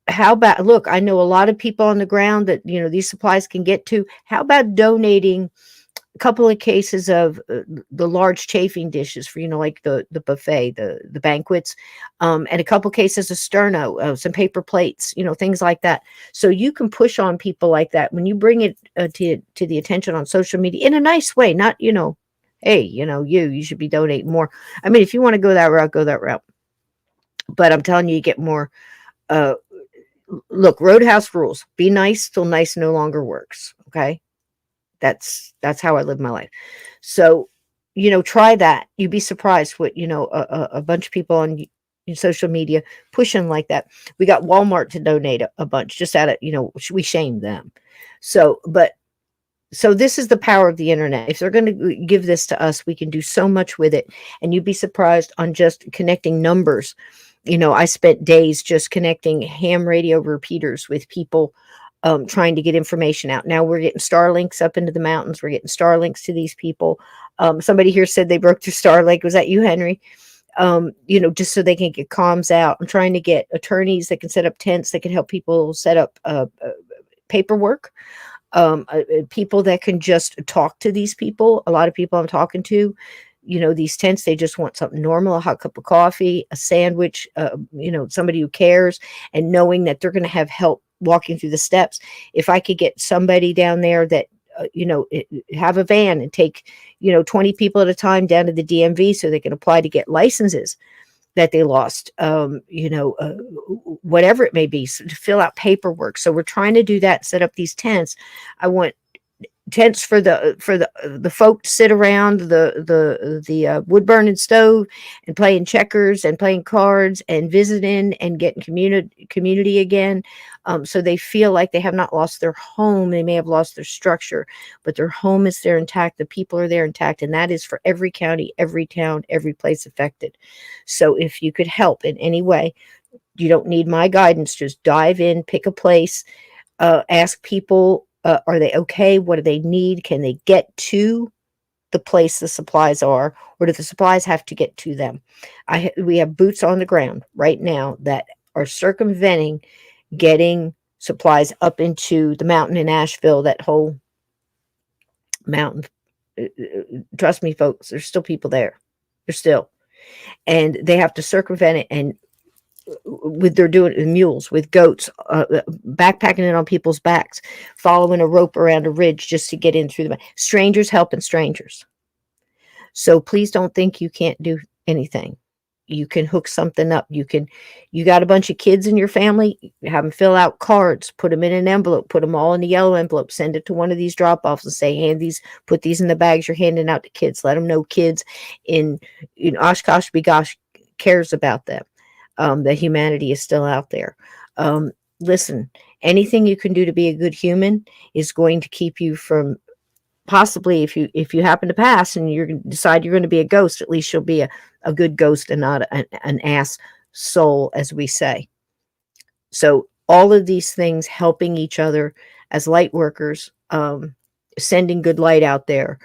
How about, look, I know a lot of people on the ground that, these supplies can get to. How about donating a couple of cases of the large chafing dishes for, like the buffet, the banquets, and a couple cases of sterno, some paper plates, things like that. So you can push on people like that when you bring it to the attention on social media in a nice way, not, hey, you should be donating more. I mean, if you want to go that route, go that route. But I'm telling you, you get more. Look, Roadhouse rules. Be nice till nice no longer works. Okay. That's how I live my life. So, try that. You'd be surprised what, a bunch of people on social media pushing like that. We got Walmart to donate a bunch just out of, we shame them. So this is the power of the internet. If they're going to give this to us, we can do so much with it. And you'd be surprised on just connecting numbers. I spent days just connecting ham radio repeaters with people trying to get information out. Now we're getting Starlinks up into the mountains. We're getting Starlinks to these people. Somebody here said they broke through Starlink. Was that you, Henry? Just so they can get comms out. I'm trying to get attorneys that can set up tents that can help people set up paperwork. People that can just talk to these people. A lot of people I'm talking to, these tents, they just want something normal, a hot cup of coffee, a sandwich, somebody who cares, and knowing that they're going to have help walking through the steps. If I could get somebody down there that, have a van and take, 20 people at a time down to the DMV so they can apply to get licenses that they lost, whatever it may be, so to fill out paperwork. So we're trying to do that, set up these tents. I want tents for the folk to sit around the wood burning stove and playing checkers and playing cards and visiting and getting community again, so they feel like they have not lost their home. They may have lost their structure, but their home is there intact. The people are there intact, and that is for every county, every town, every place affected. So if you could help in any way, you don't need my guidance. Just dive in, pick a place, ask people, are they okay? What do they need? Can they get to the place the supplies are, or do the supplies have to get to them? We have boots on the ground right now that are circumventing getting supplies up into the mountain in Asheville, that whole mountain. Trust me, folks, there's still people there. There's still. And they have to circumvent it, and they're doing it with mules, with goats, backpacking it on people's backs, following a rope around a ridge just to get in through the strangers helping strangers. So please don't think you can't do anything. You can hook something up. You got a bunch of kids in your family, have them fill out cards, put them in an envelope, put them all in a yellow envelope, send it to one of these drop-offs and say, put these in the bags you're handing out to kids. Let them know kids in Oshkosh Begosh cares about them. That humanity is still out there. Listen, anything you can do to be a good human is going to keep you from, possibly, if you happen to pass and you decide you're going to be a ghost, at least you'll be a good ghost and not an ass soul, as we say. So all of these things, helping each other as light workers, sending good light out there,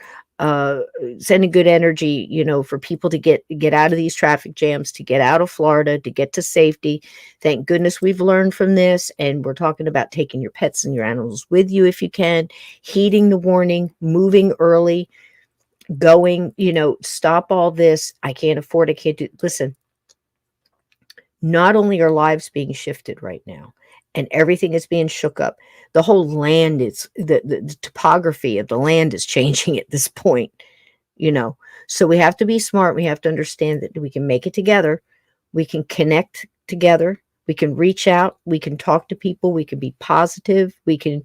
sending good energy, for people to get out of these traffic jams, to get out of Florida, to get to safety. Thank goodness we've learned from this. And we're talking about taking your pets and your animals with you if you can, heeding the warning, moving early, going, stop all this. I can't afford, I can't do. Listen, not only are lives being shifted right now, and everything is being shook up. The whole land is, the topography of the land is changing at this point, So we have to be smart. We have to understand that we can make it together. We can connect together. We can reach out. We can talk to people. We can be positive. We can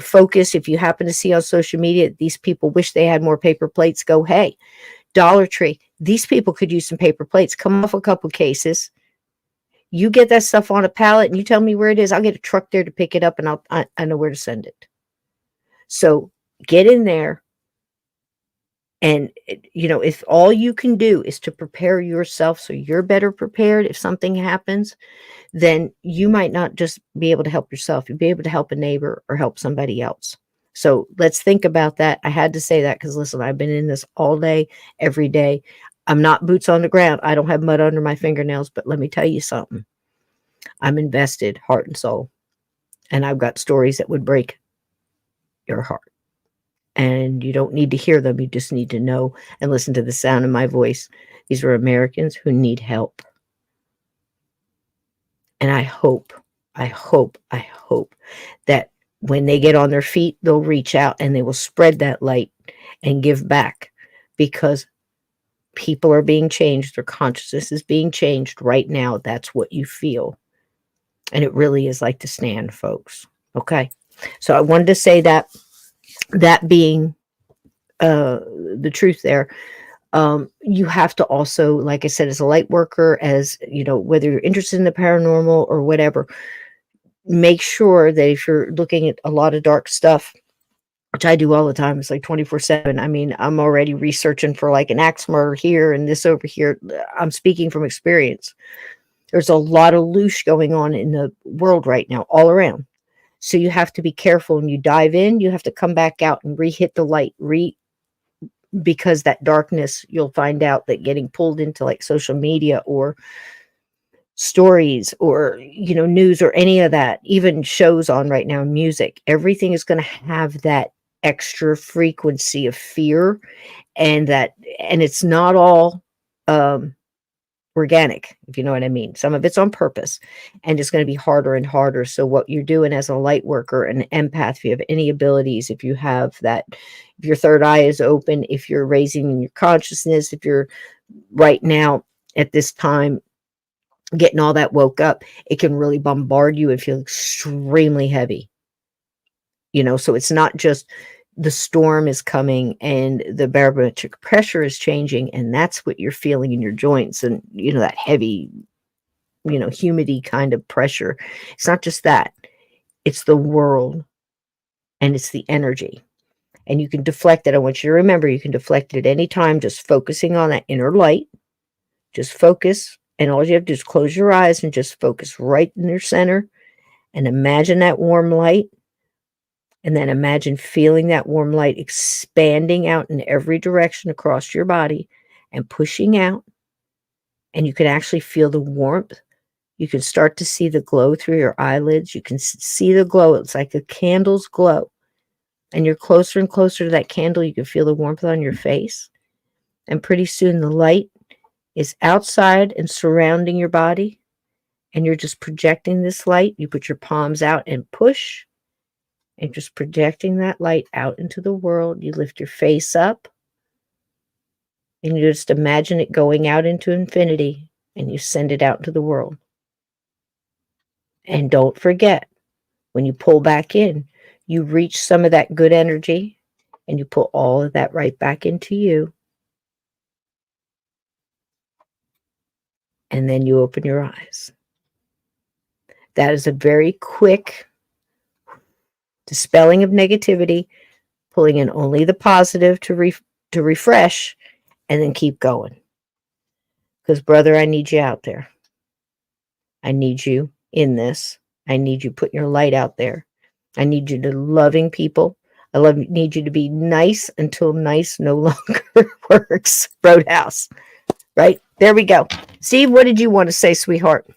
focus. If you happen to see on social media, these people wish they had more paper plates, go, hey, Dollar Tree, these people could use some paper plates. Come off a couple cases. You get that stuff on a pallet and you tell me where it is. I'll get a truck there to pick it up, and I know where to send it. So get in there. And, if all you can do is to prepare yourself so you're better prepared if something happens, then you might not just be able to help yourself. You'll be able to help a neighbor or help somebody else. So let's think about that. I had to say that because listen, I've been in this all day, every day. I'm not boots on the ground. I don't have mud under my fingernails, but let me tell you something. I'm invested, heart and soul. And I've got stories that would break your heart. And you don't need to hear them. You just need to know and listen to the sound of my voice. These are Americans who need help. And I hope that when they get on their feet, they'll reach out and they will spread that light and give back, because people are being changed. Their consciousness is being changed right now. That's what you feel. And it really is like to stand, folks. Okay. So I wanted to say that being the truth there. You have to also, like I said, as a light worker, as you know, whether you're interested in the paranormal or whatever, make sure that if you're looking at a lot of dark stuff, which I do all the time, it's like 24/7. I mean, I'm already researching for like an axe murder here and this over here. I'm speaking from experience. There's a lot of loose going on in the world right now, all around. So you have to be careful. When you dive in, you have to come back out and re-hit the light, because that darkness, you'll find out that getting pulled into like social media or stories or, you know, news or any of that, even shows on right now, music, everything is going to have that extra frequency of fear, and it's not all organic, if you know what I mean. Some of it's on purpose, and it's going to be harder and harder. So what you're doing as a light worker, an empath, if you have any abilities, if you have that, if your third eye is open, if you're raising your consciousness, if you're right now at this time getting all that woke up, it can really bombard you and feel extremely heavy. You know, so it's not just the storm is coming and the barometric pressure is changing, and that's what you're feeling in your joints, and you know, that heavy, you know, humidity kind of pressure. It's not just that, it's the world, and it's the energy, and you can deflect it. I want you to remember, you can deflect it at any time, just focusing on that inner light. Just focus, and all you have to do is close your eyes and just focus right in your center and imagine that warm light. And then imagine feeling that warm light expanding out in every direction across your body and pushing out. And you can actually feel the warmth. You can start to see the glow through your eyelids. You can see the glow. It's like a candle's glow. And you're closer and closer to that candle. You can feel the warmth on your face. And pretty soon the light is outside and surrounding your body. And you're just projecting this light. You put your palms out and push. And just projecting that light out into the world. You lift your face up. And you just imagine it going out into infinity. And you send it out into the world. And don't forget, when you pull back in, you reach some of that good energy. And you pull all of that right back into you. And then you open your eyes. That is a very quick dispelling of negativity, pulling in only the positive to refresh, and then keep going. Because, brother, I need you out there. I need you in this. I need you putting your light out there. I need you to loving people. Need you to be nice until nice no longer works. Roadhouse. Right? There we go. Steve, what did you want to say, sweetheart?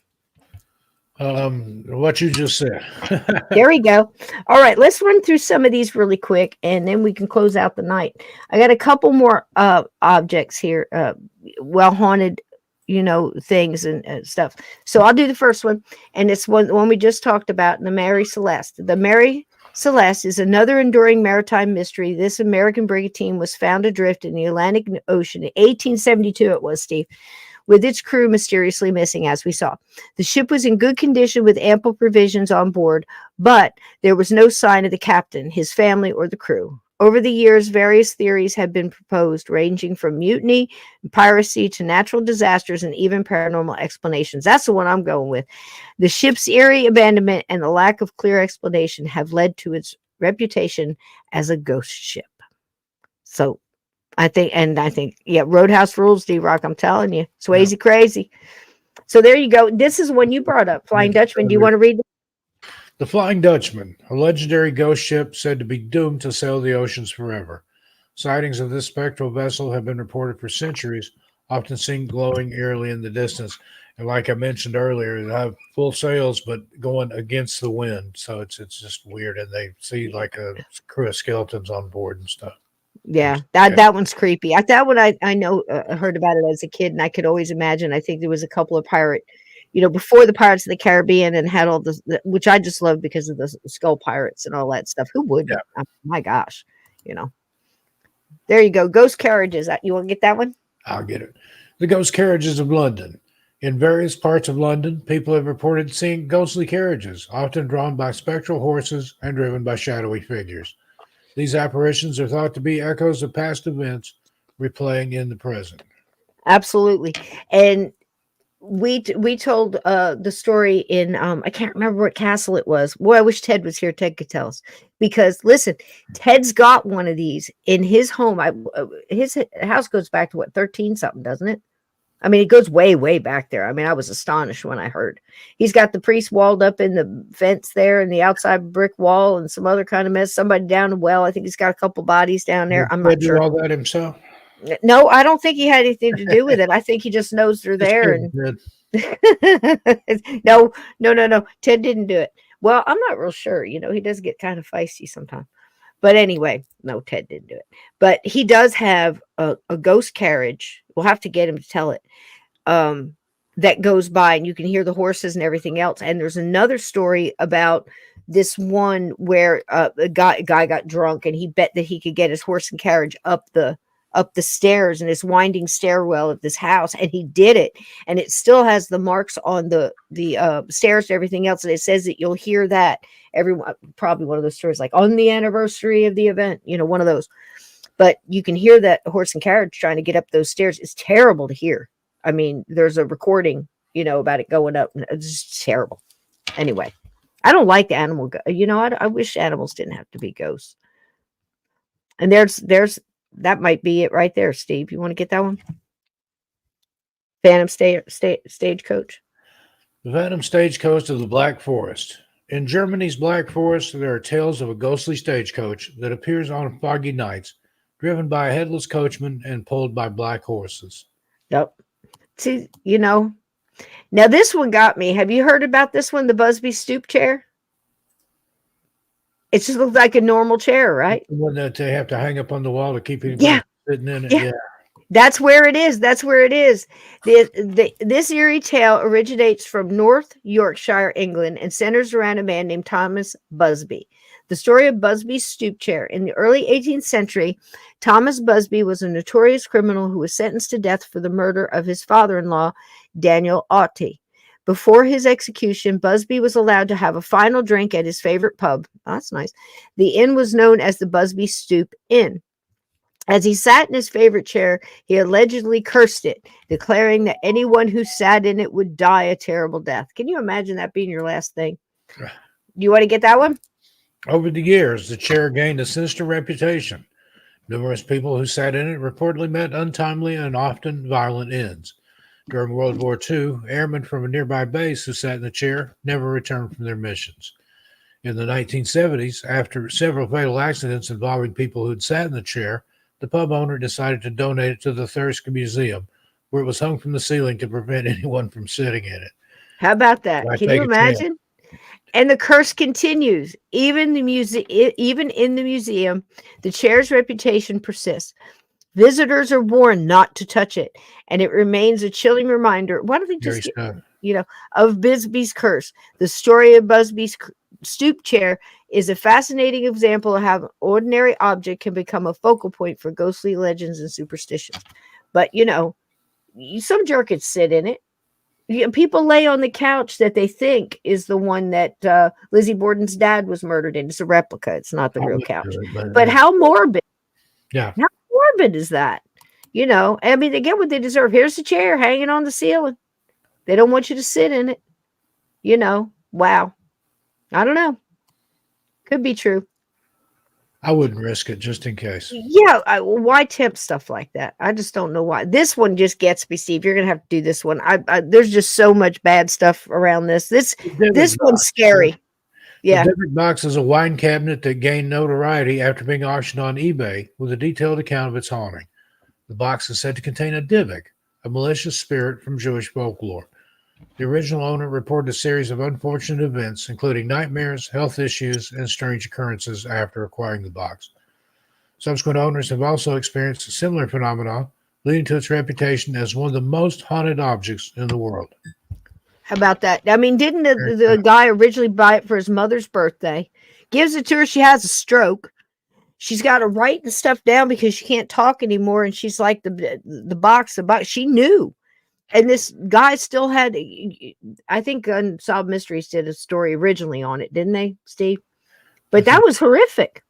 What you just said. There we go. All right, let's run through some of these really quick, and then we can close out the night. I got a couple more objects here, well haunted, you know, things and stuff. So I'll do the first one, and it's one we just talked about, the Marie Celeste. The Marie Celeste is another enduring maritime mystery. This American brigantine was found adrift in the Atlantic Ocean in 1872. It was, Steve, with its crew mysteriously missing, as we saw. The ship was in good condition with ample provisions on board, but there was no sign of the captain, his family, or the crew. Over the years, various theories have been proposed, ranging from mutiny, piracy, to natural disasters, and even paranormal explanations. That's the one I'm going with. The ship's eerie abandonment and the lack of clear explanation have led to its reputation as a ghost ship. So, I think, yeah, Roadhouse rules, D-Rock, I'm telling you. Swayze crazy. So there you go. This is one you brought up, Flying Dutchman. Do you want to read it? The Flying Dutchman, a legendary ghost ship said to be doomed to sail the oceans forever. Sightings of this spectral vessel have been reported for centuries, often seen glowing eerily in the distance. And like I mentioned earlier, they have full sails, but going against the wind. So it's just weird. And they see like a crew of skeletons on board and stuff. Yeah, that one's creepy. That one I know, heard about it as a kid, and I could always imagine. I think there was a couple of before the Pirates of the Caribbean, and had all which I just love because of the Skull Pirates and all that stuff. Who would? Yeah. Oh, my gosh, There you go. Ghost carriages. You want to get that one? I'll get it. The ghost carriages of London. In various parts of London, people have reported seeing ghostly carriages, often drawn by spectral horses and driven by shadowy figures. These apparitions are thought to be echoes of past events replaying in the present. Absolutely. And we told the story in I can't remember what castle it was. Boy, I wish Ted was here. Ted could tell us, because listen, Ted's got one of these in his home. His house goes back to 13 something, doesn't it? I mean, it goes way, way back there. I mean, I was astonished when I heard. He's got the priest walled up in the fence there, and the outside brick wall, and some other kind of mess. Somebody down a well. I think he's got a couple bodies down there. I'm not sure. All that himself? No, I don't think he had anything to do with it. I think he just knows they're there. And no. Ted didn't do it. Well, I'm not real sure. He does get kind of feisty sometimes. But anyway, no, Ted didn't do it. But he does have a ghost carriage. We'll have to get him to tell it. That goes by, and you can hear the horses and everything else. And there's another story about this one where a guy got drunk, and he bet that he could get his horse and carriage up the stairs in this winding stairwell of this house, and he did it, and it still has the marks on the stairs and everything else, and it says that you'll hear that everyone, probably one of those stories like on the anniversary of the event, one of those, but you can hear that horse and carriage trying to get up those stairs. It's terrible to hear. I mean, there's a recording about it going up, and it's just terrible. Anyway, I don't like the animal I wish animals didn't have to be ghosts. And there's that might be it right there, Steve. You want to get that one? Phantom Stagecoach. The Phantom Stagecoach of the Black Forest. In Germany's Black Forest, there are tales of a ghostly stagecoach that appears on foggy nights, driven by a headless coachman and pulled by black horses. Yep. See, now this one got me. Have you heard about this one, the Busby stoop chair? It just looks like a normal chair, right? The one that they have to hang up on the wall to keep anybody sitting in it. Yeah. That's where it is. This eerie tale originates from North Yorkshire, England, and centers around a man named Thomas Busby. The story of Busby's stoop chair. In the early 18th century, Thomas Busby was a notorious criminal who was sentenced to death for the murder of his father-in-law, Daniel Aughty. Before his execution, Busby was allowed to have a final drink at his favorite pub. Oh, that's nice. The inn was known as the Busby Stoop Inn. As he sat in his favorite chair, he allegedly cursed it, declaring that anyone who sat in it would die a terrible death. Can you imagine that being your last thing? You want to get that one? Over the years, the chair gained a sinister reputation. Numerous people who sat in it reportedly met untimely and often violent ends. During World War II, airmen from a nearby base who sat in the chair never returned from their missions. In the 1970s, after several fatal accidents involving people who'd sat in the chair, the pub owner decided to donate it to the Thirsk Museum, where it was hung from the ceiling to prevent anyone from sitting in it. How about that? Can you imagine? And the curse continues. Even in the museum, the chair's reputation persists. Visitors are warned not to touch it, and it remains a chilling reminder. Why don't they just of Busby's curse? The story of Busby's stoop chair is a fascinating example of how an ordinary object can become a focal point for ghostly legends and superstitions. But some jerk could sit in it. People lay on the couch that they think is the one that Lizzie Borden's dad was murdered in. It's a replica. It's not the real couch. But how morbid. Yeah. How morbid is that? I mean, they get what they deserve. Here's the chair hanging on the ceiling. They don't want you to sit in it. Wow. I don't know. Could be true. I wouldn't risk it just in case. Yeah. Why tempt stuff like that? I just don't know why. This one just gets me, Steve. You're going to have to do this one. There's just so much bad stuff around this. This one's scary. Yeah. The Dybbuk box is a wine cabinet that gained notoriety after being auctioned on eBay with a detailed account of its haunting. The box is said to contain a Dybbuk, a malicious spirit from Jewish folklore. The original owner reported a series of unfortunate events, including nightmares, health issues, and strange occurrences after acquiring the box. Subsequent owners have also experienced a similar phenomenon, leading to its reputation as one of the most haunted objects in the world. How about that? I mean, didn't the guy originally buy it for his mother's birthday? Gives it to her. She has a stroke. She's got to write the stuff down because she can't talk anymore. And she's like, the box. She knew. And this guy still had, I think Unsolved Mysteries did a story originally on it, didn't they, Steve? But that was horrific.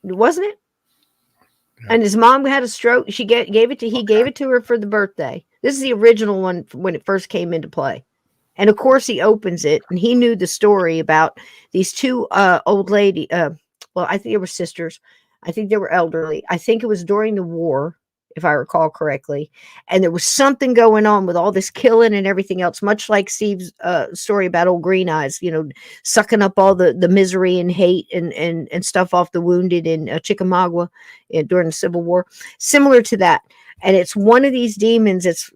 Wasn't it? Yeah. And his mom had a stroke. He gave it to her for the birthday. This is the original one when it first came into play. And of course he opens it and he knew the story about these two old lady. Well, I think they were sisters. I think they were elderly. I think it was during the war, if I recall correctly. And there was something going on with all this killing and everything else, much like Steve's story about old Green Eyes, sucking up all the misery and hate and stuff off the wounded in Chickamauga during the Civil War. Similar to that. And it's one of these demons that's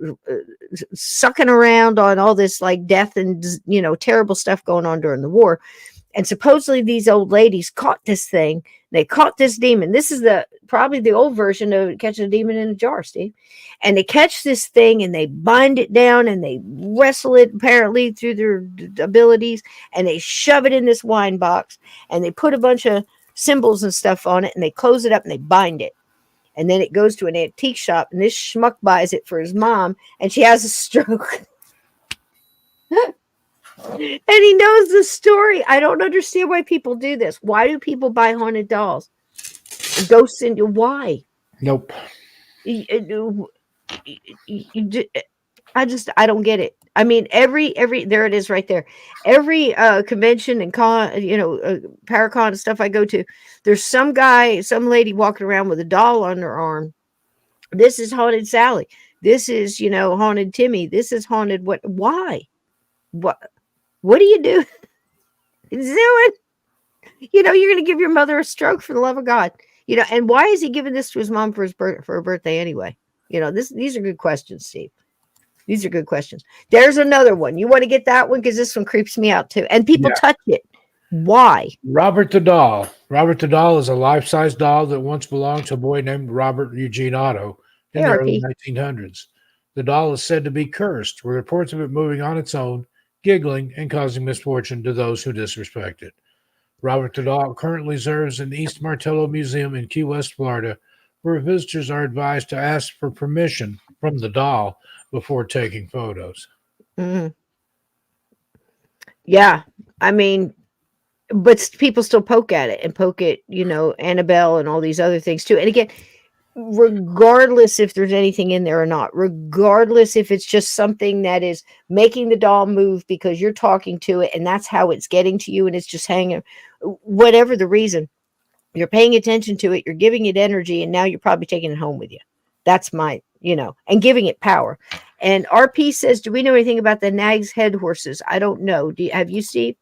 sucking around on all this like death and, terrible stuff going on during the war. And supposedly these old ladies caught this thing. They caught this demon. This is probably the old version of catching a demon in a jar, Steve. And they catch this thing and they bind it down and they wrestle it apparently through their abilities. And they shove it in this wine box and they put a bunch of symbols and stuff on it and they close it up and they bind it. And then it goes to an antique shop and this schmuck buys it for his mom and she has a stroke. And he knows the story. I don't understand why people do this. Why do people buy haunted dolls? Ghosts into why? Nope. I don't get it. I mean, every there it is right there. Every convention and con, Paracon and stuff I go to, there's some lady walking around with a doll on her arm. This is haunted Sally. This is, haunted Timmy. This is haunted what? Why? What do you do? You're going to give your mother a stroke for the love of God. And why is he giving this to his mom for her birthday anyway? These are good questions, Steve. These are good questions. There's another one. You want to get that one? Because this one creeps me out too. And people touch it. Why? Robert the Doll. Robert the Doll is a life-size doll that once belonged to a boy named Robert Eugene Otto in the early 1900s. The doll is said to be cursed, with reports of it moving on its own, giggling, and causing misfortune to those who disrespect it. Robert the Doll currently serves in the East Martello Museum in Key West, Florida, where visitors are advised to ask for permission from the doll before taking photos. Mm-hmm. Yeah, I mean, but people still poke at it, Annabelle and all these other things too. And again, regardless if there's anything in there or not, regardless if it's just something that is making the doll move because you're talking to it and that's how it's getting to you and it's just hanging, whatever the reason, you're paying attention to it, you're giving it energy, and now you're probably taking it home with you. That's my, and giving it power. And RP says, do we know anything about the Nag's Head horses? I don't know. Have you, Steve?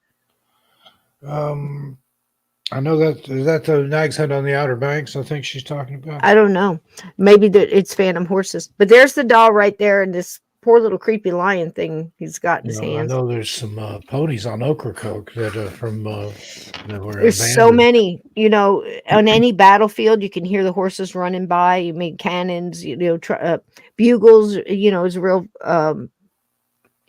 I know is that the Nag's Head on the Outer Banks I think she's talking about? I don't know. Maybe it's Phantom horses. But there's the doll right there and this poor little creepy lion thing he's got in his hands. I know there's some ponies on Ocracoke that are from that were there's abandoned. So many, on any battlefield you can hear the horses running by. You mean cannons, bugles, is a real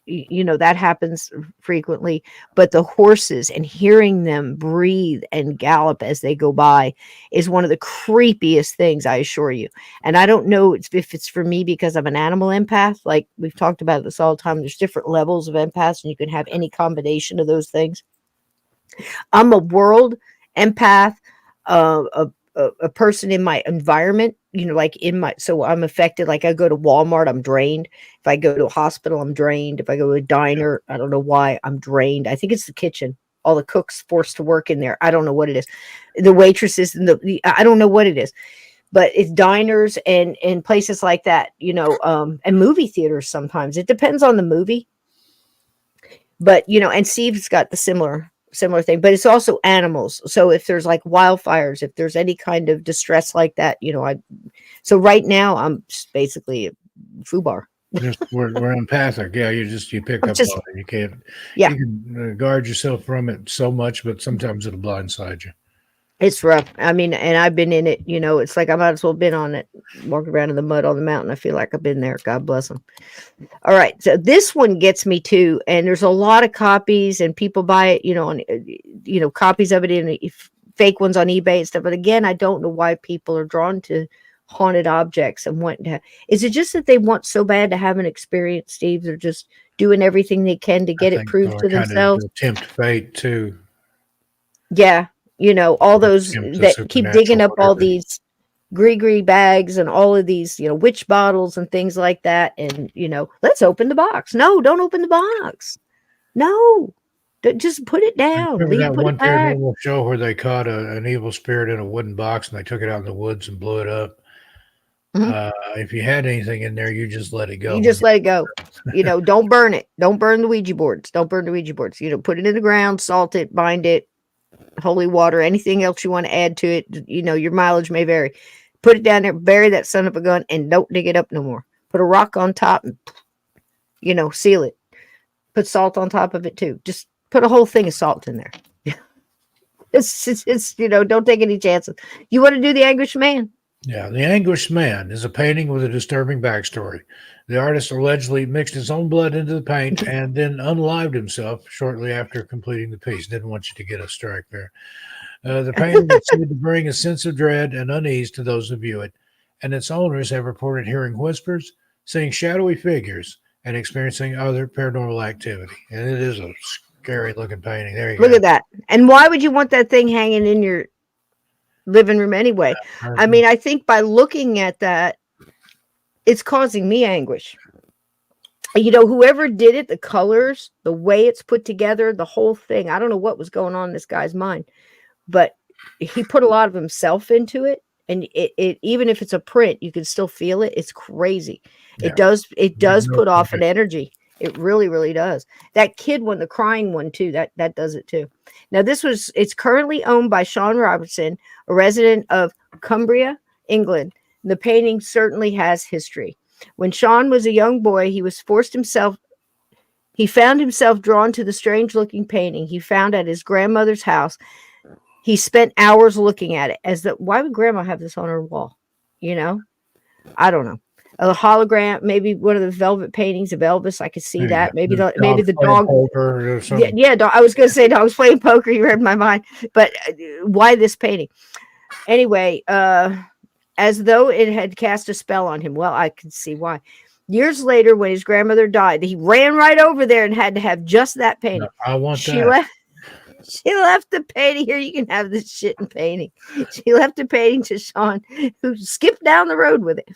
that happens frequently, but the horses and hearing them breathe and gallop as they go by is one of the creepiest things, I assure you. And I don't know if it's for me because I'm an animal empath. Like we've talked about this all the time. There's different levels of empaths and you can have any combination of those things. I'm a world empath, a person in my environment, so I'm affected. Like I go to Walmart, I'm drained. If I go to a hospital, I'm drained. If I go to a diner, I don't know why I'm drained. I think it's the kitchen. All the cooks forced to work in there. I don't know what it is. The waitresses and I don't know what it is, but it's diners and places like that, and movie theaters. Sometimes it depends on the movie. But, and Steve's got the similar thing, but it's also animals. So if there's like wildfires, if there's any kind of distress like that, so right now I'm just basically a foobar. We're empathic. Yeah, you pick up on it. You can't. Yeah. You can guard yourself from it so much, but sometimes it'll blindside you. It's rough. I mean, and I've been in it. It's like I might as well have been on it, walking around in the mud on the mountain. I feel like I've been there. God bless them. All right, so this one gets me too, and there's a lot of copies, and people buy it. On copies of it in fake ones on eBay and stuff. But again, I don't know why people are drawn to haunted objects and wanting to. Is it just that they want so bad to have an experience, Steve? They're just doing everything they can to get it proved to themselves. Tempt fate too. Yeah, all those that keep digging up all these gree bags and all of these, witch bottles and things like that. And, let's open the box. No, don't open the box. No, just put it down. Remember that one paranormal show where they caught an evil spirit in a wooden box and they took it out in the woods and blew it up? Mm-hmm. If you had anything in there, you just let it go. You just let it go. Don't burn it. Don't burn the Ouija boards. Don't burn the Ouija boards. Put it in the ground, salt it, bind it, holy water, anything else you want to add to it. Your mileage may vary. Put it down there, bury that son of a gun, and don't dig it up no more. Put a rock on top and, seal it. Put salt on top of it too. Just put a whole thing of salt in there. It's don't take any chances. You want to do the Anguished Man? Yeah, the Anguished Man is a painting with a disturbing backstory. The artist allegedly mixed his own blood into the paint and then unalived himself shortly after completing the piece. Didn't want you to get a strike there. The painting is said to bring a sense of dread and unease to those who view it, and its owners have reported hearing whispers, seeing shadowy figures, and experiencing other paranormal activity. And it is a scary-looking painting. There you go. Look at that. And why would you want that thing hanging in your living room anyway? I mean, I think by looking at that, it's causing me anguish. Whoever did it, the colors, the way it's put together, the whole thing, I don't know what was going on in this guy's mind, but he put a lot of himself into it. And it even if it's a print, you can still feel it. It's crazy. Yeah. It does put off an energy. It really, really does. That kid one, the crying one too, that does it too. Now it's currently owned by Sean Robertson, a resident of Cumbria, England. The painting certainly has history. When Sean was a young boy, he found himself drawn to the strange looking painting he found at his grandmother's house. He spent hours looking at it why would grandma have this on her wall? I don't know. A hologram, maybe one of the velvet paintings of Elvis. I could see that. Maybe the dog. Poker or something. Yeah. I was going to say dogs playing poker. You read my mind. But why this painting? Anyway, as though it had cast a spell on him. Well, I can see why. Years later, when his grandmother died, he ran right over there and had to have just that painting. No, I want that. She left the painting. Here, you can have this shit in painting. She left the painting to Sean, who skipped down the road with it,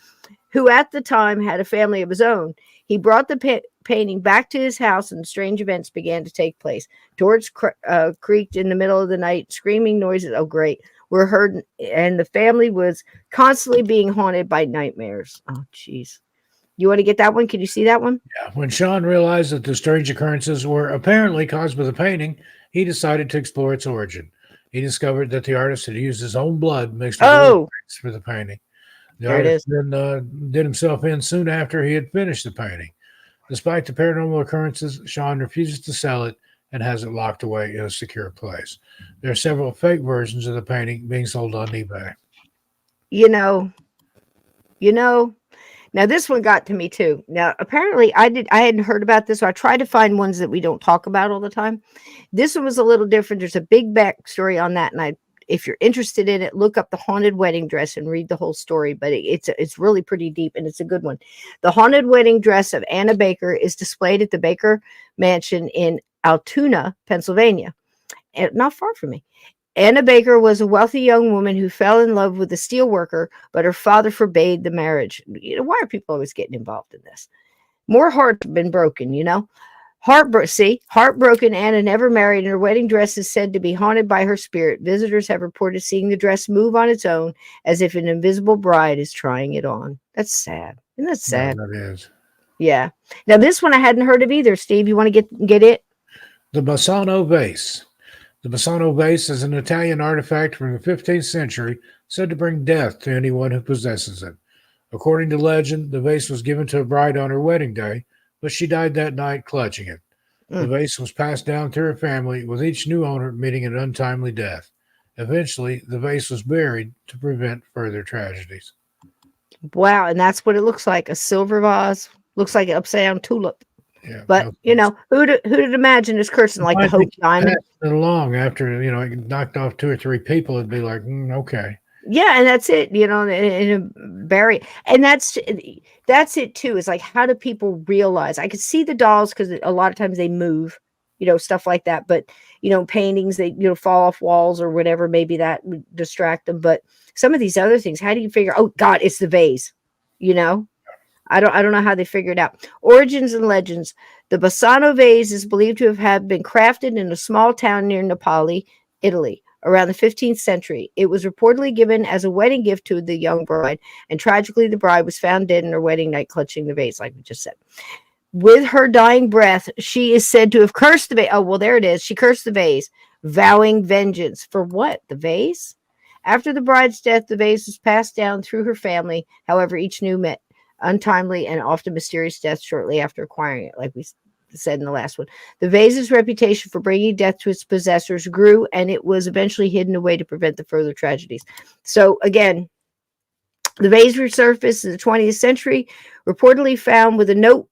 who at the time had a family of his own. He brought the painting back to his house, and strange events began to take place. Doors creaked in the middle of the night. Screaming noises, oh great, were heard, and the family was constantly being haunted by nightmares. Oh, jeez. You want to get that one? Can you see that one? Yeah. When Sean realized that the strange occurrences were apparently caused by the painting, he decided to explore its origin. He discovered that the artist had used his own blood mixed with for the painting. The artist then did himself in soon after he had finished the painting. Despite the paranormal occurrences, Sean refuses to sell it and has it locked away in a secure place. There are several fake versions of the painting being sold on eBay. Now this one got to me too. Now, apparently I hadn't heard about this, so I tried to find ones that we don't talk about all the time. This one was a little different. There's a big backstory on that, and if you're interested in it, look up The Haunted Wedding Dress and read the whole story, but it's really pretty deep, and it's a good one. The Haunted Wedding Dress of Anna Baker is displayed at the Baker Mansion in Altoona, Pennsylvania, and not far from me. Anna Baker was a wealthy young woman who fell in love with a steel worker, but her father forbade the marriage. Why are people always getting involved in this? More hearts have been broken, Heartbroken, Anna never married, and her wedding dress is said to be haunted by her spirit. Visitors have reported seeing the dress move on its own as if an invisible bride is trying it on. That's sad. Isn't that sad? Yeah, that is. Yeah. Now, this one I hadn't heard of either. Steve, you want to get it? The Bassano vase. The Bassano vase is an Italian artifact from the 15th century said to bring death to anyone who possesses it. According to legend, the vase was given to a bride on her wedding day, but she died that night clutching it. The vase was passed down through her family, with each new owner meeting an untimely death. Eventually, the vase was buried to prevent further tragedies. Wow, and that's what it looks like, a silver vase. Looks like an upside-down tulip. Yeah, but, who'd imagine this cursing like the Hope Diamond? It along after, it knocked off 2 or 3 people, it'd be like, okay. Yeah, and that's it, and bury. And that's it too. It's like, how do people realize? I could see the dolls because a lot of times they move, stuff like that. But paintings, they fall off walls or whatever. Maybe that would distract them. But some of these other things, how do you figure? Oh God, it's the vase. I don't know how they figured it out. Origins and legends. The Bassano vase is believed to have been crafted in a small town near Napoli, Italy, around the 15th century. It was reportedly given as a wedding gift to the young bride, and tragically the bride was found dead in her wedding night clutching the vase, like we just said. With her dying breath, she is said to have cursed the vase. Oh, well, there it is. She cursed the vase, vowing vengeance. For what? The vase? After the bride's death, the vase was passed down through her family. However, each new met untimely and often mysterious death shortly after acquiring it, like we said in the last one. The vase's reputation for bringing death to its possessors grew, and it was eventually hidden away to prevent the further tragedies. So again, the vase resurfaced in the 20th century, reportedly found with a note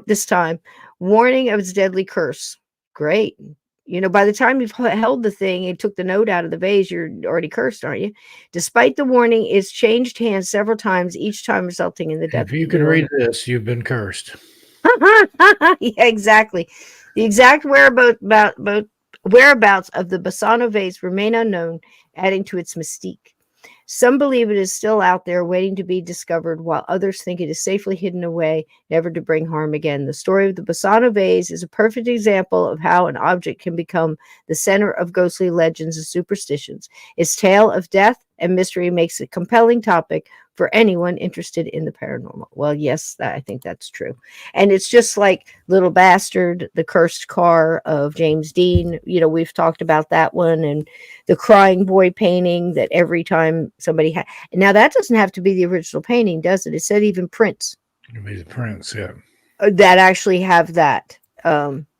this time, warning of its deadly curse. Great. By the time you've held the thing and took the note out of the vase, you're already cursed, aren't you? Despite the warning, it's changed hands several times, each time resulting in the death. If you can read this, you've been cursed. Yeah, exactly. The exact whereabouts of the Bassano vase remain unknown, adding to its mystique. Some believe it is still out there waiting to be discovered, while others think it is safely hidden away, never to bring harm again. The story of the Bassano vase is a perfect example of how an object can become the center of ghostly legends and superstitions. Its tale of death and mystery makes it a compelling topic for anyone interested in the paranormal. Well, yes, I think that's true. And it's just like Little Bastard, the cursed car of James Dean. We've talked about that one, and the crying boy painting that every time somebody had. Now, that doesn't have to be the original painting, does it? It said even prints. It'd be the prints, yeah. That actually have that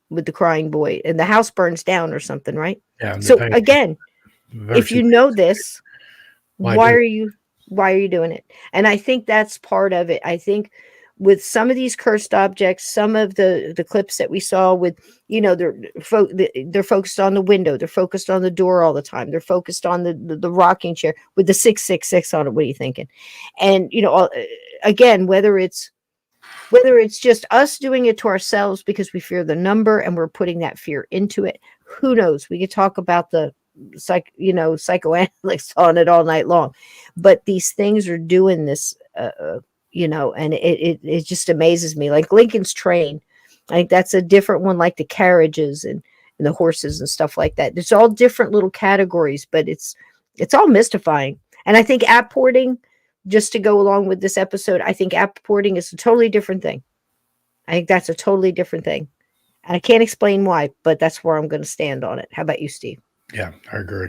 with the crying boy. And the house burns down or something, right? Yeah. So again, if you know this, why are you doing it? And I think that's part of it. I think with some of these cursed objects, some of the clips that we saw with, they're focused on the window, they're focused on the door all the time, they're focused on the rocking chair with the 666 on it. What are you thinking? And again, whether it's just us doing it to ourselves because we fear the number and we're putting that fear into it, who knows? We could talk about the psychoanalysts on it all night long, but these things are doing this, and it just amazes me. Like Lincoln's train, I think that's a different one, like the carriages and the horses and stuff like that. It's all different little categories, but it's all mystifying. And I think apporting, just to go along with this episode, I think apporting is a totally different thing. I think that's a totally different thing. And I can't explain why, but that's where I'm going to stand on it. How about you, Steve? Yeah, I agree.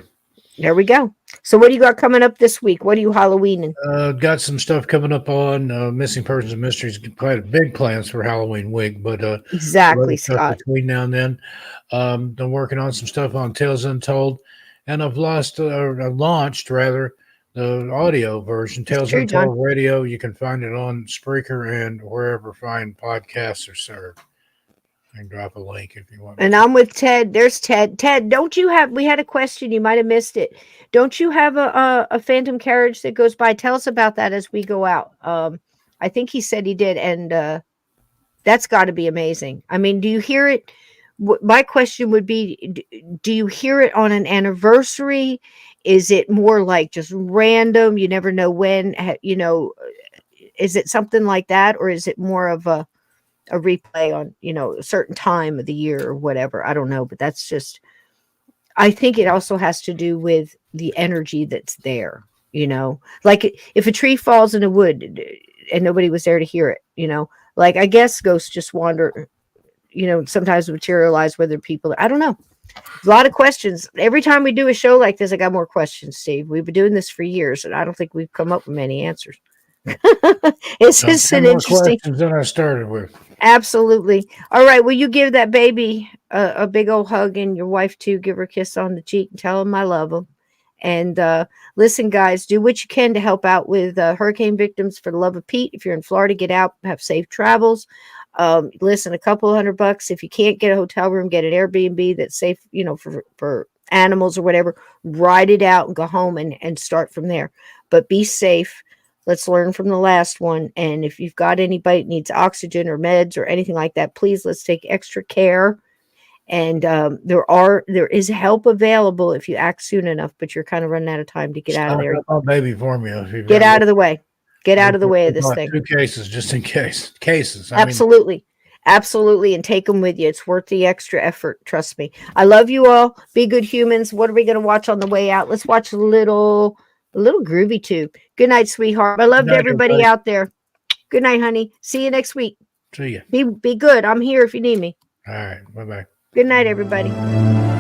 There we go. So what do you got coming up this week? What are you Halloweening? Got some stuff coming up on Missing Persons and Mysteries. Quite big plans for Halloween week, but exactly, Scott. Between now and then, I'm working on some stuff on Tales Untold, and I've launched the audio version, Tales Untold Radio. You can find it on Spreaker and wherever fine podcasts are served. I can drop a link if you want. And I'm with Ted. There's Ted. Ted, we had a question. You might have missed it. Don't you have a phantom carriage that goes by? Tell us about that as we go out. I think he said he did. And that's got to be amazing. I mean, do you hear it? My question would be, do you hear it on an anniversary? Is it more like just random? You never know when, is it something like that? Or is it more of a replay on, a certain time of the year or whatever? I don't know, but that's just, I think it also has to do with the energy that's there, like if a tree falls in a wood and nobody was there to hear it, like, I guess ghosts just wander, sometimes materialize, whether people, I don't know. A lot of questions. Every time we do a show like this, I got more questions, Steve. We've been doing this for years, and I don't think we've come up with many answers. It's just an interesting questions than I started with. Absolutely. All right. Will you give that baby a big old hug, and your wife too? Give her a kiss on the cheek and tell them I love them. And listen, guys, do what you can to help out with hurricane victims. For the love of Pete, if you're in Florida, get out, have safe travels. Listen, a couple $100. If you can't get a hotel room, get an Airbnb that's safe, for animals or whatever. Ride it out and go home and start from there. But be safe. Let's learn from the last one. And if you've got anybody that needs oxygen or meds or anything like that, please let's take extra care. And there is help available if you act soon enough, but you're kind of running out of time to get out of there. Baby formula. Get out of the way. Get out of the way of this thing. 2 cases, just in case. Cases. Absolutely. Absolutely. And take them with you. It's worth the extra effort. Trust me. I love you all. Be good humans. What are we going to watch on the way out? Let's watch a little groovy tube. Good night, sweetheart. I loved everybody out there. Good night, honey. See you next week. See you. Be good. I'm here if you need me. All right. Bye-bye. Good night, everybody.